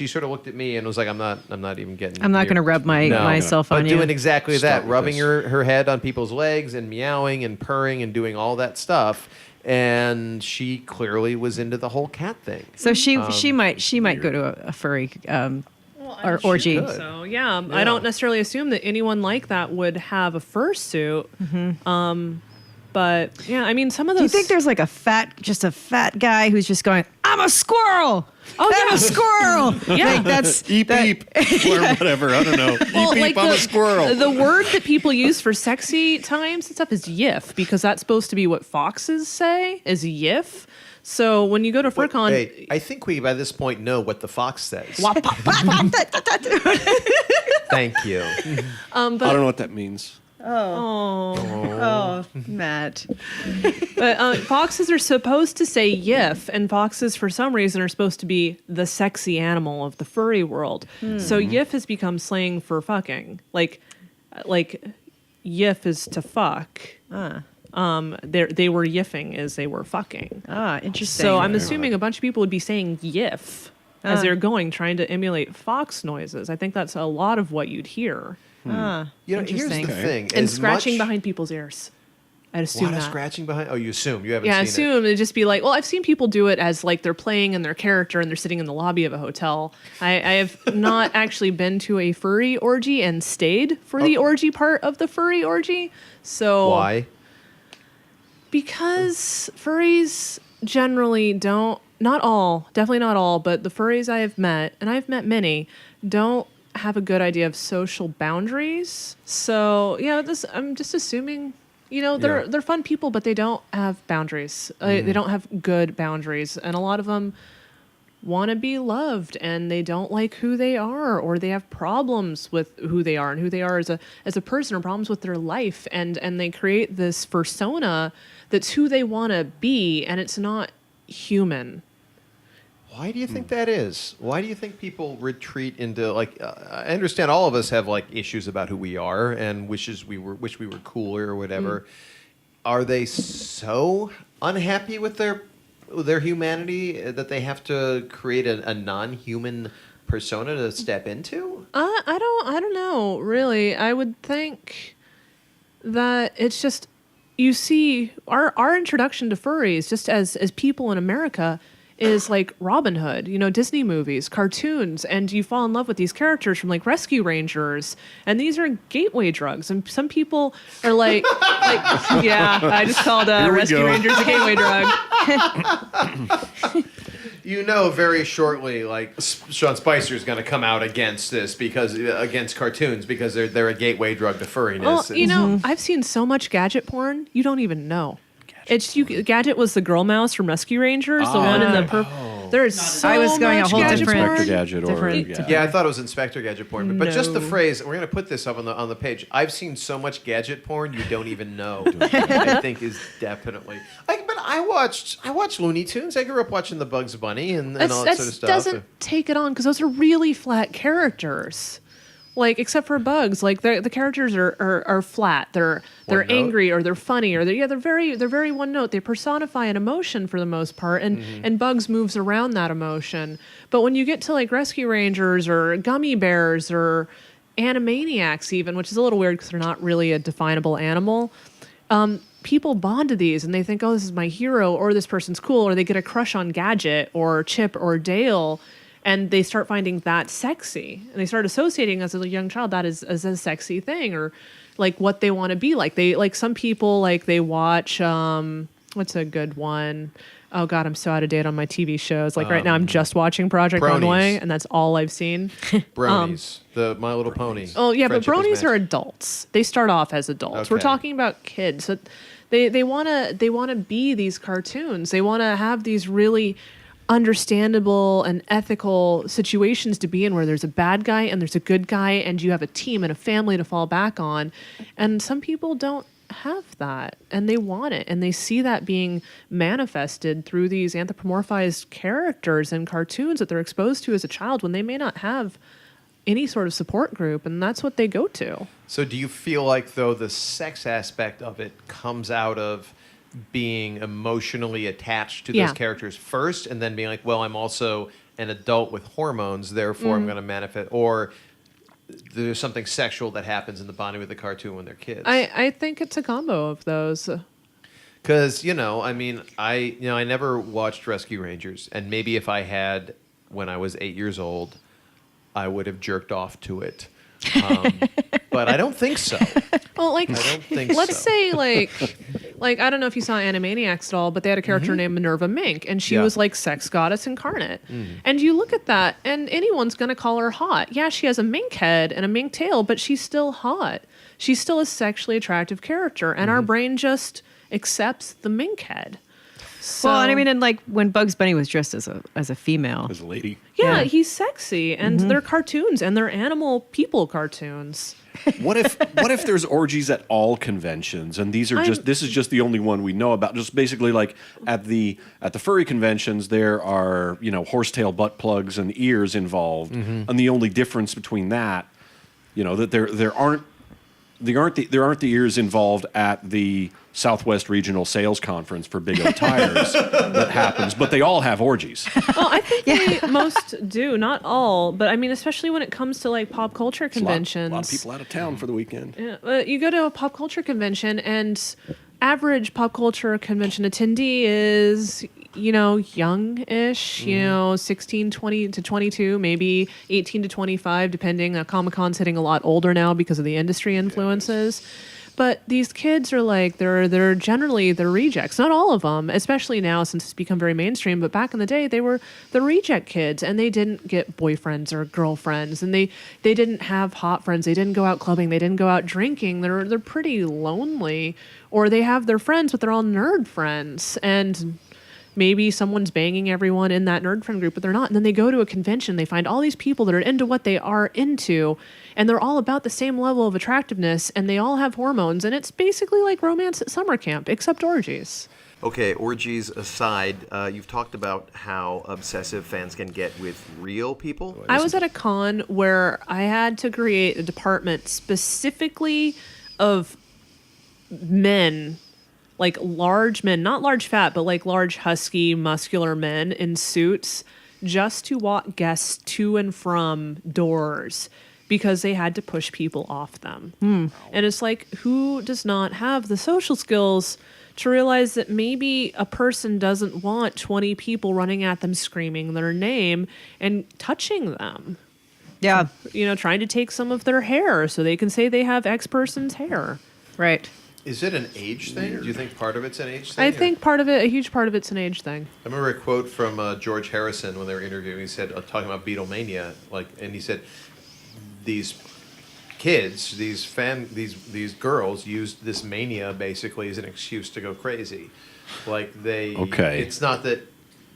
sort of looked at me and was like, I'm not even getting I'm not going to rub myself on but you. doing exactly that, rubbing her head on people's legs and meowing and purring and doing all that stuff. And she clearly was into the whole cat thing. So she might go to a furry or orgy. So I don't necessarily assume that anyone like that would have a fursuit. But I mean, some of those. Do you think there's like a fat guy who's just going, I'm a squirrel. I'm a squirrel. Like that's eep eep or whatever. I don't know. Well, eep eep. I'm a squirrel. The word that people use for sexy times and stuff is yiff, because that's supposed to be what foxes say is yiff. So when you go to FurCon, hey, I think we by this point know what the fox says. Thank you. But, I don't know what that means. Oh, Matt. But foxes are supposed to say yiff, and foxes for some reason are supposed to be the sexy animal of the furry world. So yiff has become slang for fucking. Like yiff is to fuck. They were yiffing as they were fucking. Interesting. So I'm assuming a bunch of people would be saying yiff as they're trying to emulate fox noises. I think that's a lot of what you'd hear. Here's the thing. And scratching behind people's ears. I'd assume that. Scratching behind? Oh, you assume. You haven't seen it. Yeah, I assume it'd just be like, well, I've seen people do it as like they're playing in their character and they're sitting in the lobby of a hotel. I have not actually been to a furry orgy and stayed for the orgy part of the furry orgy. So why? Because furries generally definitely not all, but the furries I have met, and I've met many, don't have a good idea of social boundaries. So I'm just assuming, they're fun people, but they don't have boundaries. They don't have good boundaries, and a lot of them want to be loved, and they don't like who they are, or they have problems with who they are and who they are as a person, or problems with their life, and they create this persona that's who they want to be, and it's not human. Why do you think that is? Why do you think people retreat into I understand all of us have issues about who we are and wish we were cooler or whatever. Are they so unhappy with their humanity that they have to create a non-human persona to step into? I don't know, really. I would think that it's just, you see, our introduction to furries just as people in America is like Robin Hood, Disney movies, cartoons, and you fall in love with these characters from Rescue Rangers, and these are gateway drugs. And some people are I just called Rescue Rangers a gateway drug. Very shortly, Sean Spicer is going to come out against this against cartoons because they're a gateway drug to furriness. Well, I've seen so much gadget porn, you don't even know. Gadget was the girl mouse from Rescue Rangers, the one in the purple. There's so I was going much a whole gadget different porn. Gadget I thought it was Inspector Gadget porn, but just the phrase. We're going to put this up on the page. I've seen so much gadget porn you don't even know. I think is definitely. But I watched Looney Tunes. I grew up watching the Bugs Bunny and all that sort of stuff. Doesn't take it on because those are really flat characters. Except for Bugs, the characters are flat. They're angry, or they're funny, or they're very one note. They personify an emotion for the most part, and Bugs moves around that emotion. But when you get to Rescue Rangers or Gummy Bears or Animaniacs, even, which is a little weird because they're not really a definable animal, people bond to these and they think, oh, this is my hero, or this person's cool, or they get a crush on Gadget or Chip or Dale, and they start finding that sexy, and they start associating as a young child that as a sexy thing, or like what they want to be like. They like some people like they watch what's a good one? Oh God, I'm so out of date on my TV shows. Like right now, I'm just watching Project Bronies. Runway, and that's all I've seen. Bronies, the My Little Pony. Oh yeah, but Friendship is bronies are Magic. adults. They start off as adults. We're Okay. talking about kids. So they wanna be these cartoons. They wanna have these really understandable and ethical situations to be in, where there's a bad guy and there's a good guy, and you have a team and a family to fall back on. And some people don't have that, and they want it, and they see that being manifested through these anthropomorphized characters and cartoons that they're exposed to as a child, when they may not have any sort of support group, and that's what they go to. So do you feel like, though, the sex aspect of it comes out of being emotionally attached to those characters first, and then being like, well, I'm also an adult with hormones, therefore I'm going to manifest, or there's something sexual that happens in the bonding with the cartoon when they're kids? I think it's a combo of those. Because, I never watched Rescue Rangers, and maybe if I had when I was 8 years old, I would have jerked off to it. But I don't think so. Well, like, I don't think let's so. say, like I don't know if you saw Animaniacs at all, but they had a character named Minerva Mink, and she was like sex goddess incarnate. And you look at that, and anyone's going to call her hot. Yeah, she has a mink head and a mink tail, but she's still hot. She's still a sexually attractive character, and our brain just accepts the mink head. So, Well, and I mean, and like when Bugs Bunny was dressed as a female. As a lady. yeah, he's sexy, and they're cartoons, and they're animal people cartoons. What if there's orgies at all conventions, and this is just the only one we know about? Just basically like at the furry conventions, there are horsetail butt plugs and ears involved, and the only difference between that, that there aren't the ears involved at the Southwest Regional Sales Conference for Big O Tires that happens, but they all have orgies. Well, I think most do, not all, but I mean, especially when it comes to like pop culture conventions. A lot of people out of town for the weekend. Yeah, you go to a pop culture convention, and average pop culture convention attendee is, young-ish, 16, 20 to 22, maybe 18 to 25, depending. Comic-Con's hitting a lot older now because of the industry influences. But these kids are like, they're generally the rejects. Not all of them, especially now since it's become very mainstream. But back in the day, they were the reject kids, and they didn't get boyfriends or girlfriends, and they didn't have hot friends. They didn't go out clubbing. They didn't go out drinking. They're pretty lonely, or they have their friends, but they're all nerd friends, and maybe someone's banging everyone in that nerd friend group, but they're not. And then they go to a convention, they find all these people that are into what they are into, and they're all about the same level of attractiveness, and they all have hormones, and it's basically like romance at summer camp, except orgies. Okay, orgies aside, you've talked about how obsessive fans can get with real people. I was at a con where I had to create a department specifically of men, like large men, not large fat, but like large husky muscular men in suits, just to walk guests to and from doors because they had to push people off them. And it's like, who does not have the social skills to realize that maybe a person doesn't want 20 people running at them screaming their name and touching them? Yeah. Trying to take some of their hair so they can say they have X person's hair. Right. Is it an age thing? Do you think part of it's an age thing? I think a huge part of it's an age thing. I remember a quote from George Harrison when they were interviewing. He said, talking about Beatlemania, and he said, these kids, these girls used this mania basically as an excuse to go crazy. It's not that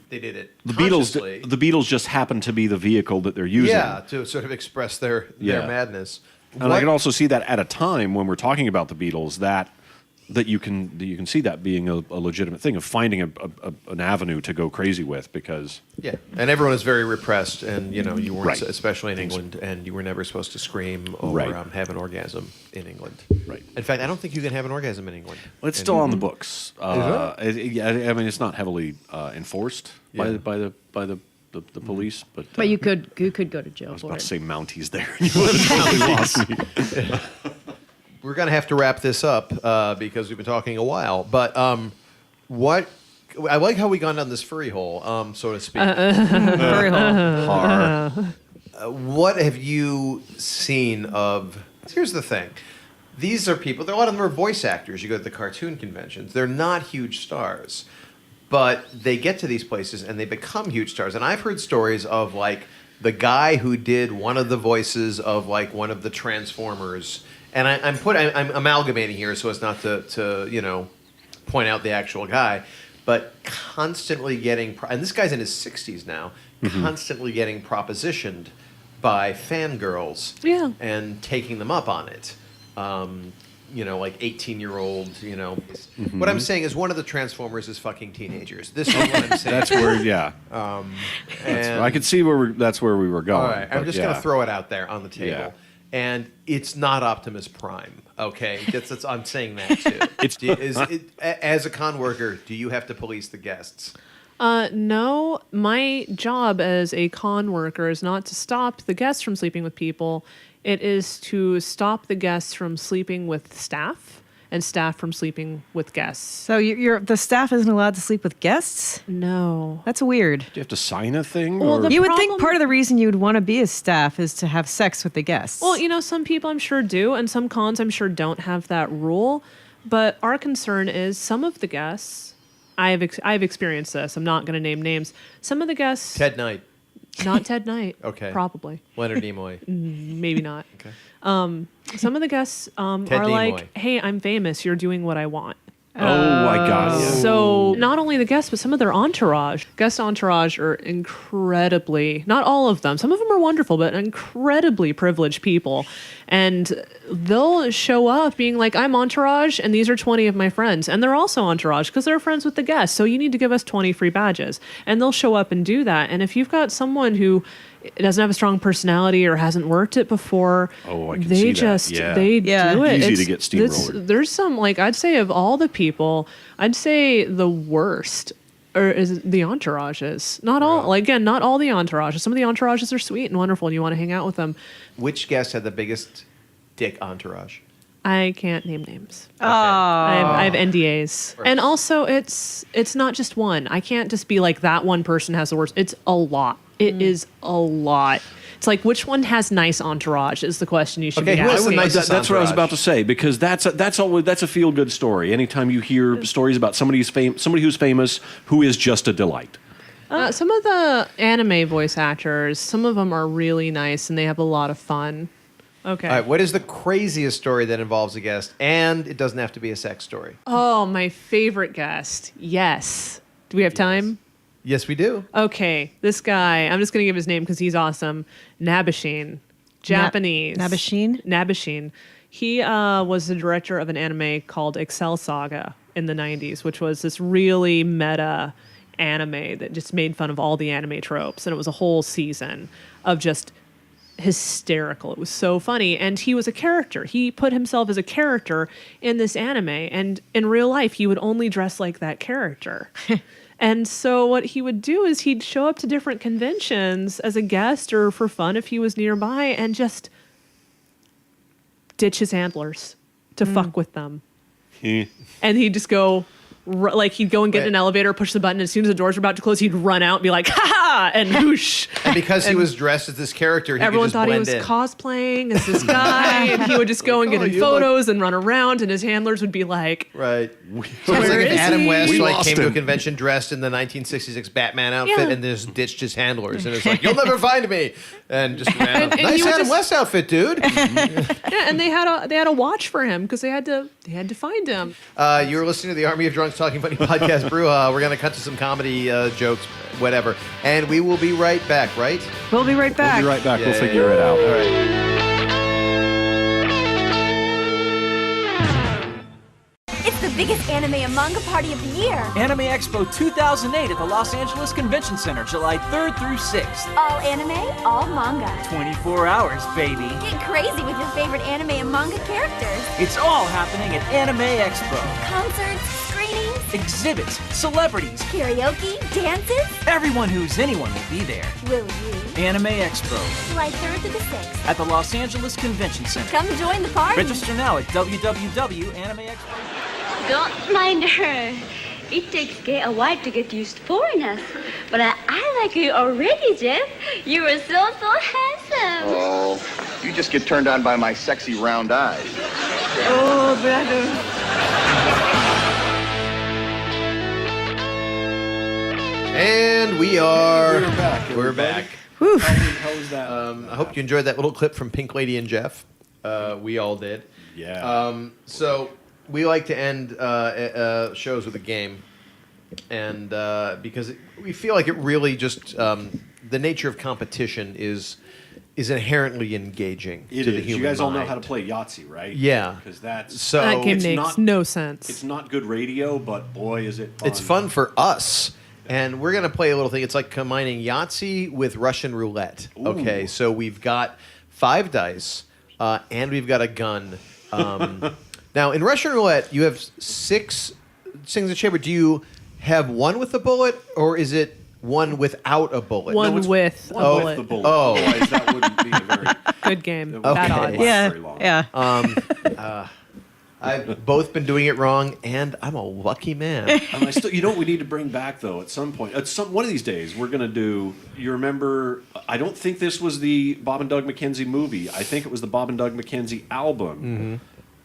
they did it consciously. The Beatles just happen to be the vehicle that they're using. Yeah, to sort of express their madness. And I can also see that at a time when we're talking about the Beatles, that you can see that being a legitimate thing of finding an avenue to go crazy with, because and everyone is very repressed, and you weren't Right. especially in England, and you were never supposed to scream or have an orgasm in England. Right. In fact, I don't think you can have an orgasm in England. Well, it's still on the books. I mean, it's not heavily enforced by the police, but you could go to jail I was for about it. to say Mounties there. You would have totally lost me. we're going to have to wrap this up because we've been talking a while. But what... I like how we gone down this furry hole, so to speak. Furry hole. What have you seen of... Here's the thing. These are people... A lot of them are voice actors. You go to the cartoon conventions. They're not huge stars. But they get to these places and they become huge stars. And I've heard stories of, like, the guy who did one of the voices of, like, one of the Transformers. And I'm amalgamating here so as not to point out the actual guy. But constantly getting, and this guy's in his 60s now, constantly getting propositioned by fangirls and taking them up on it. Like 18-year-old, What I'm saying is one of the Transformers is fucking teenagers. This is what I'm saying. That's where, I could see that's where we were going. All right, I'm just going to throw it out there on the table. Yeah. And it's not Optimus Prime, okay? I'm saying that, too. As a con worker, do you have to police the guests? No. My job as a con worker is not to stop the guests from sleeping with people. It is to stop the guests from sleeping with staff and staff from sleeping with guests. So the staff isn't allowed to sleep with guests? No. That's weird. Do you have to sign a thing? Well, you would think part of the reason you would want to be a staff is to have sex with the guests. Well, some people I'm sure do, and some cons I'm sure don't have that rule. But our concern is some of the guests, I've experienced this, I'm not going to name names. Some of the guests... Ted Knight. Not Ted Knight. Okay. Probably. Leonard Nimoy. Maybe not. Okay. Some of the guests are Nimoy. Like, hey, I'm famous. You're doing what I want. I got you. So not only the guests, but some of their entourage. Guest entourage are incredibly, not all of them, some of them are wonderful, but incredibly privileged people. And they'll show up being like, I'm entourage, and these are 20 of my friends. And they're also entourage because they're friends with the guests. So you need to give us 20 free badges. And they'll show up and do that. And if you've got someone who doesn't have a strong personality or hasn't worked it before, I can they see that. they do it. Easy to get steamrolled. There's some, like, I'd say of all the people, I'd say the worst is the entourages. Not all, not all the entourages. Some of the entourages are sweet and wonderful and you want to hang out with them. Which guest had the biggest dick entourage? I can't name names. Okay. I have NDAs. Right. And also, it's not just one. I can't just be like, that one person has the worst. It's a lot. It is a lot. It's like, which one has nice entourage is the question you should be asking. That's what I was about to say, because that's a feel-good story. Anytime you hear stories about somebody who's famous, who is just a delight. Some of the anime voice actors, some of them are really nice, and they have a lot of fun. Okay. All right, what is the craziest story that involves a guest? And it doesn't have to be a sex story. Oh, my favorite guest. Yes. Do we have time? Yes, we do. Okay. This guy, I'm just going to give his name because he's awesome. Nabashin. Japanese. Nabashin. He was the director of an anime called Excel Saga in the 90s, which was this really meta anime that just made fun of all the anime tropes. And it was a whole season of just hysterical. It was so funny. And he was a character. He put himself as a character in this anime. And in real life, he would only dress like that character. And so what he would do is he'd show up to different conventions as a guest or for fun if he was nearby and just ditch his handlers to fuck with them. And he'd just go... he'd go and get in an elevator, push the button, and as soon as the doors were about to close, he'd run out and be like, ha-ha, and whoosh. And because he was dressed as this character, he everyone could just thought he was blend in. Cosplaying as this guy, and he would just go and get in photos and run around, and his handlers would be like, right. So it's like if Adam West came to a convention dressed in the 1966 Batman outfit and just ditched his handlers, and it's like, you'll never find me, and just ran up. Nice Adam West outfit, dude. Yeah, and they had a watch for him because they had to find him. You were listening to the Army of Drunks Talking Funny podcast, Bruja. We're going to cut to some comedy jokes, whatever. And we will be right back, right? We'll be right back. We'll be right back. We'll figure it out. All right. It's the biggest anime and manga party of the year. Anime Expo 2008 at the Los Angeles Convention Center, July 3rd through 6th. All anime, all manga. 24 hours, baby. Get crazy with your favorite anime and manga characters. It's all happening at Anime Expo. Concerts, screenings, exhibits, celebrities, karaoke, dances. everyone who's anyone will be there. Will you? Anime Expo July 3rd to the 6th. at the Los Angeles Convention Center. Come join the party. Register now at www.animeexpo. Don't mind her. It takes Gay a while to get used to foreigners. But I like you already, Jeff. You are so handsome. Oh, you just get turned on by my sexy round eyes. Oh, brother. And we're back. We're back. How was that? I hope you enjoyed that little clip from Pink Lady and Jeff. We all did. Yeah. So we like to end shows with a game, and because we feel like it really just the nature of competition is inherently engaging to the human You guys all know mind. how to play Yahtzee, right? Yeah. Because that's So That game it's makes not- no sense. It's not good radio, but boy, is it fun. It's fun for us. And we're going to play a little thing. It's like combining Yahtzee with Russian roulette. Ooh. Okay, so we've got 5 dice, and we've got a gun. Now, in Russian roulette, you have 6 things in chamber. Do you have one with a bullet, or is it one without a bullet? One with a bullet. With the bullet. Oh. Otherwise, that wouldn't be a very Good game. Okay. Bad odds. very long. Yeah. I've both been doing it wrong, and I'm a lucky man. I still, you know what we need to bring back though at some point. One of these days we're gonna do. You remember? I don't think this was the Bob and Doug McKenzie movie. I think it was the Bob and Doug McKenzie album. Mm-hmm.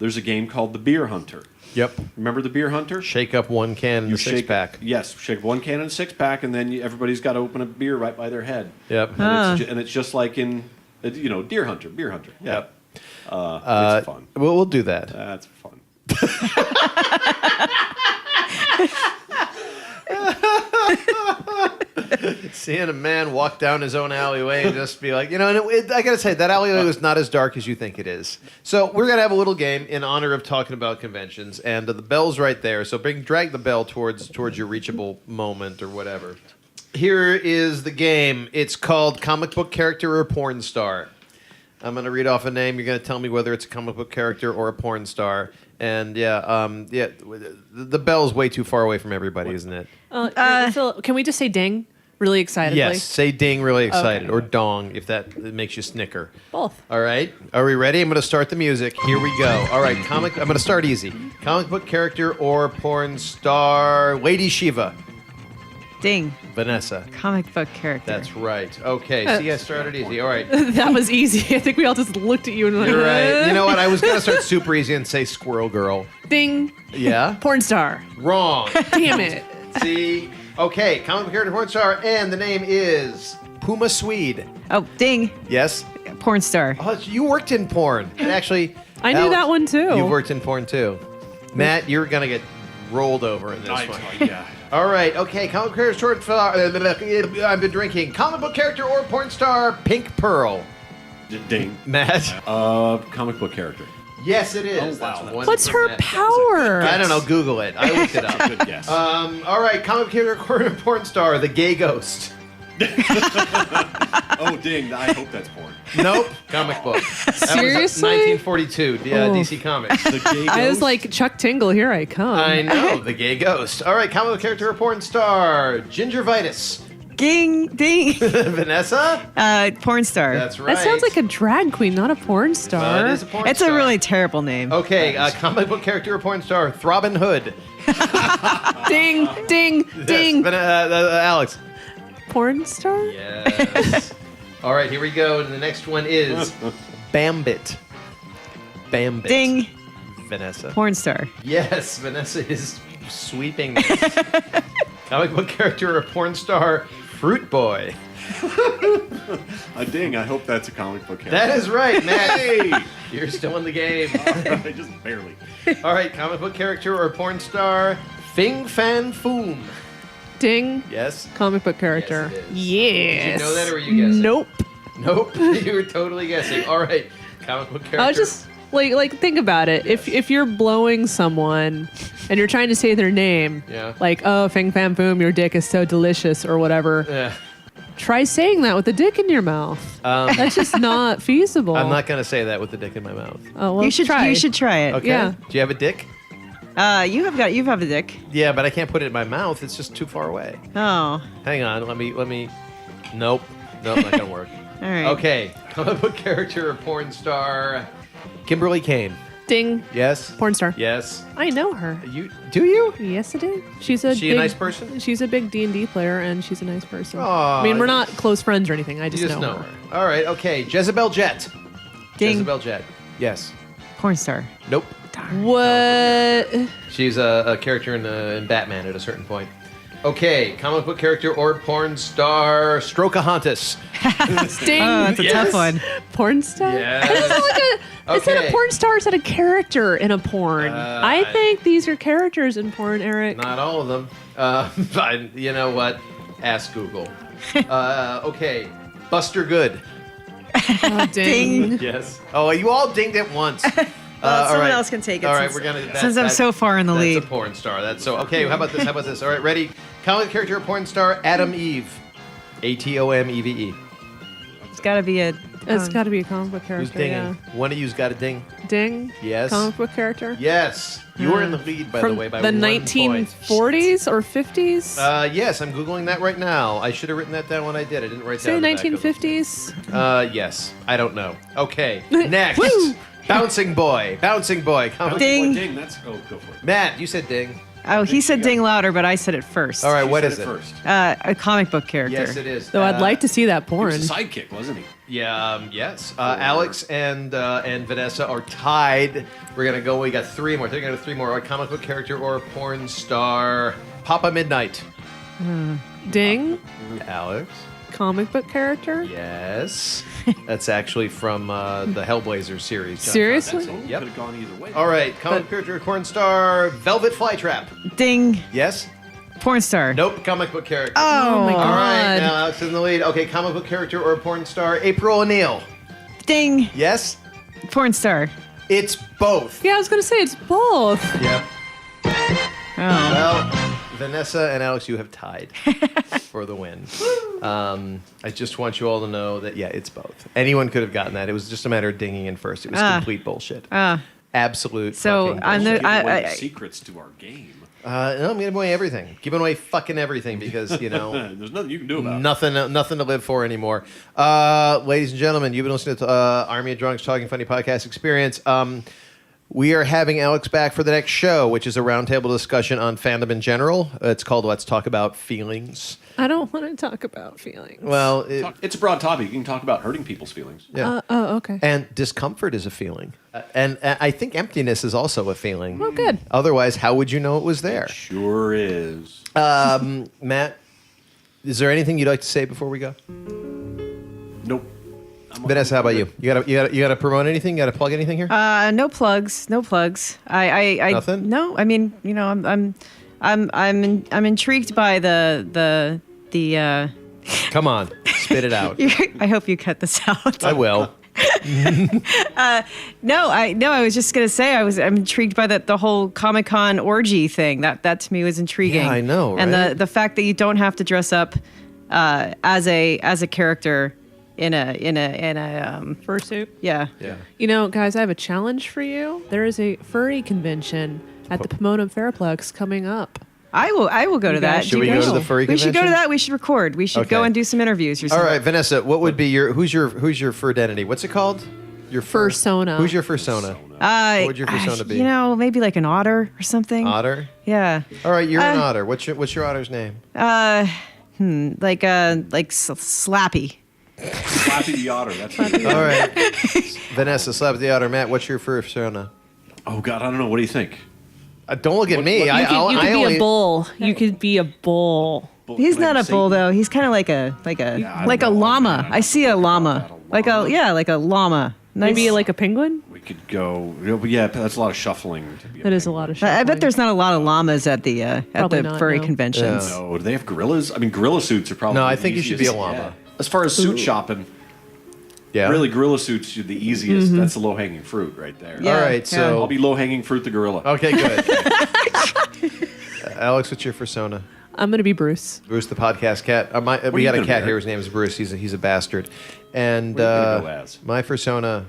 There's a game called The Beer Hunter. Yep. Remember The Beer Hunter? Shake up one can in the shake 6-pack. Yes, shake one can in a 6-pack, and then everybody's got to open a beer right by their head. Yep. And it's just like in, Deer Hunter, Beer Hunter. Yeah. Yep. It's fun. We'll do that. That's fun. Seeing a man walk down his own alleyway and just be like, I gotta say, that alleyway was not as dark as you think it is. So we're gonna have a little game in honor of talking about conventions, and the bell's right there. So drag the bell towards your reachable moment or whatever. Here is the game. It's called Comic Book Character or Porn Star. I'm gonna read off a name. You're gonna tell me whether it's a comic book character or a porn star. And the bell's way too far away from everybody, isn't it? Can we just say ding really excitedly? Yes, say ding really excited, Okay. or dong if that makes you snicker. Both. All right, are we ready? I'm going to start the music. Here we go. All right, I'm going to start easy. Comic book character or porn star? Lady Shiva. Ding. Vanessa. Comic book character. That's right. Okay, see, I started easy. All right. That was easy. I think we all just looked at you and went, You're right. You know what? I was going to start super easy and say Squirrel Girl. Ding. Yeah? Porn star. Wrong. Damn it. See? Okay, comic book character, porn star, and the name is Puma Swede. Oh, ding. Yes? Porn star. Oh, you worked in porn. And actually, I knew that one too. You worked in porn too. Matt, you're going to get rolled over in this one. Yeah. All right, okay, comic book character, short star, I've been drinking. Comic book character or porn star, Pink Pearl. Ding. Matt? Comic book character. Yes, it is. Oh, wow, That's that's- one What's for her Matt. power? I don't know. Google it. I looked it up. Good guess. All right, comic book character or porn star, the Gay Ghost. Oh, ding. I hope that's porn. Nope. Comic book. That was Seriously? 1942, DC Comics. The gay ghost? I was like, Chuck Tingle, here I come. I know, the Gay Ghost. All right, comic book character or porn star, Gingervitis. Ding. Vanessa? Porn star. That's right. That sounds like a drag queen, not a porn star. It is a porn It's star. a really terrible name. Okay, comic book character or porn star, Throbbing Hood. Ding, ding, ding. Yes, Alex. Porn star? Yes. All right, here we go. And the next one is Bambit. Ding. Vanessa. Porn star. Yes, Vanessa is sweeping this. Comic book character or porn star, Fruit Boy. A ding. I hope that's a comic book character. That is right, Matt. Hey! You're still in the game. Just barely. All right, comic book character or porn star, Fing Fan Foom. Ding. Yes. Comic book character. Yes, it is. Yes. Did you know that or were you guessing? Nope. Nope. You were totally guessing. All right, comic book character. I was just like think about it. If you're blowing someone and you're trying to say their name, Yeah. like, oh, Fing Fam Boom, your dick is so delicious or whatever. Yeah. Try saying that with a dick in your mouth. That's just not feasible. I'm not going to say that with the dick in my mouth. Oh, well, You should try it. Okay. Yeah. Do you have a dick? You have a dick. Yeah, but I can't put it in my mouth. It's just too far away. Oh. Hang on. Let me. Nope, not gonna work. All right. Okay. Comic book character or porn star. Kimberly Kane. Ding. Yes. Porn star. Yes. I know her. Do you? Yes, I do. She's a nice person? She's a big D&D player, and she's a nice person. Aw, I mean, we're not close friends or anything. I You just, just know her. her. All right. Okay. Jezebel Jet. Ding. Jezebel Jet. Yes. Porn star. Nope. What? She's a character in Batman at a certain point. Okay, comic book character or porn star, Strokahontas. Ding. Oh, that's a tough one. Porn star? Yes. Is that Okay. a porn star or is that a character in a porn? I think these are characters in porn, Eric. Not all of them. But you know what? Ask Google. Okay, Buster Good. Oh, ding. Yes. Oh, you all dinged at once. Well, someone else can take it. All right, since- we're gonna. Since I'm so far in the lead. That's a porn star. That's so. Okay, how about this? All right, ready? Comic character or porn star, Adam Eve. ATOMEVE. It's got to be a. It's got to be a comic book character. Who's dinging? Yeah. One of you's got a ding. Ding. Yes. Comic book character. Yes. You were in the lead, by From the way, by the 1 point. 1940s or 50s. Yes, I'm Googling that right now. I should have written that down when I did. I didn't write Say down the back of it. 1950s. Yes. I don't know. Okay. Next. Woo! Bouncing Boy. Bouncing Boy. Ding. Ding. That's go for it. Matt, you said ding. Oh, he said ding louder, but I said it first. All right, what Said is it? first? A comic book character. Yes, it is. Though I'd like to see that He porn. was a sidekick, wasn't he? Yeah, yes. Alex and Vanessa are tied. We're going to go. We got three more. They're going to 3 more. A comic book character or porn star. Papa Midnight. Ding. Alex. Comic book character. Yes. That's actually from the Hellblazer series. John Seriously? Constantine. Yep. Yep. Could have gone either way. All right. Comic book character or porn star. Velvet Flytrap. Ding. Yes. Porn star. Nope. Comic book character. Oh, my God. All right. Now Alex in the lead. Okay. Comic book character or porn star. April O'Neil. Ding. Yes. Porn star. It's both. Yeah, I was gonna say it's both. Yep. Oh. Well, Vanessa and Alex, you have tied for the win. I just want you all to know that, yeah, it's both. Anyone could have gotten that. It was just a matter of dinging in first. It was complete bullshit. Absolute So fucking I'm bullshit. the. Give away the I, secrets to our game. No, I'm giving away everything. Giving away fucking everything because, you know, There's nothing you can do about it. nothing to live for anymore. Ladies and gentlemen, you've been listening to Army of Drunks Talking Funny Podcast Experience. We are having Alex back for the next show, which is a roundtable discussion on fandom in general. It's called Let's Talk About Feelings. I don't want to talk about feelings. Well, It's a broad topic. You can talk about hurting people's feelings. yeah. Oh, okay. And discomfort is a feeling. And I think emptiness is also a feeling. Oh, good. Otherwise, how would you know it was there? Sure is. Matt, is there anything you'd like to say before we go? Nope. Vanessa, how about you? You gotta promote anything? You gotta plug anything here? no plugs. No plugs. I Nothing? No. I mean, you know, I'm intrigued by the. Come on, spit it out. I hope you cut this out. I will. No, I was just gonna say I'm intrigued by the whole Comic-Con orgy thing. That to me was intriguing. Yeah, I know, right? And the fact that you don't have to dress up as a character in a fursuit. Yeah. Yeah. You know, guys, I have a challenge for you. There is a furry convention at the Pomona Fairplex coming up. I will go to that. Should we go to the furry We should go to convention? that. We should record. We should go Okay. and do some interviews or All something. right, Vanessa, what would be who's your fur identity? What's it called? Your Fursona. Who's your fursona? What would your persona be? You know, maybe like an otter or something. Otter? Yeah. All right, you're an otter. What's your otter's name? Like Slappy. Slappy the otter. That's what All right. Vanessa, slap the otter. Matt, what's your persona? Oh, God. I don't know. What do you think? Don't look at me. You could be a bull. You could be a bull. He's Like not a bull Satan? though. He's kind of like a llama. I see a llama. Like a llama. Nice. Maybe like a penguin. We could go. Yeah, that's a lot of shuffling. To be That is a lot of shit. I bet there's not a lot of llamas at the Probably not, furry no. conventions. No, do they have gorillas? I mean, gorilla suits are probably. No, I the think you should be easiest. a llama. Yeah. As far as suit shopping, Yeah. really, gorilla suits are the easiest. That's the low hanging fruit right there. Yeah. All right, so I'll be low hanging fruit the gorilla. okay, good. Alex, what's your persona? I'm gonna be Bruce. Bruce the podcast cat. We you got a gonna cat be, here. His name is Bruce. He's a bastard. And What are you gonna go as? my persona,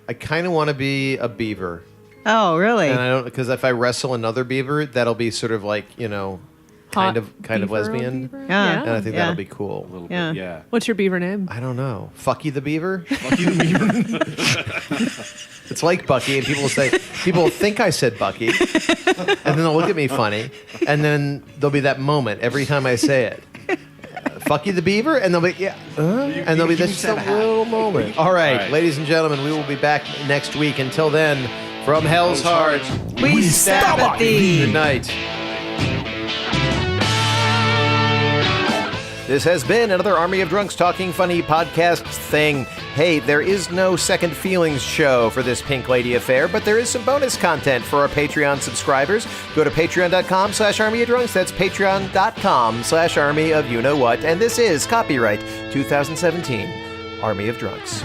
I kind of want to be a beaver. Oh, really? And I don't, because if I wrestle another beaver, that'll be sort of like, kind of lesbian. Yeah. And I think that'll be cool. A little Yeah. bit, yeah. What's your beaver name? I don't know. Fucky the Beaver? Bucky the Beaver. It's like Bucky, and people will think I said Bucky, and then they'll look at me funny, and then there'll be that moment every time I say it. Fucky the Beaver, and they'll be, and there'll be this just a little moment. All right, ladies and gentlemen, we will be back next week. Until then, from Hell's Heart, we stab at thee. Good night. This has been another Army of Drunks Talking Funny podcast thing. Hey, there is no Second Feelings show for this Pink Lady affair, but there is some bonus content for our Patreon subscribers. Go to patreon.com/Army of Drunks. That's patreon.com/Army of You Know What. And this is copyright 2017 Army of Drunks.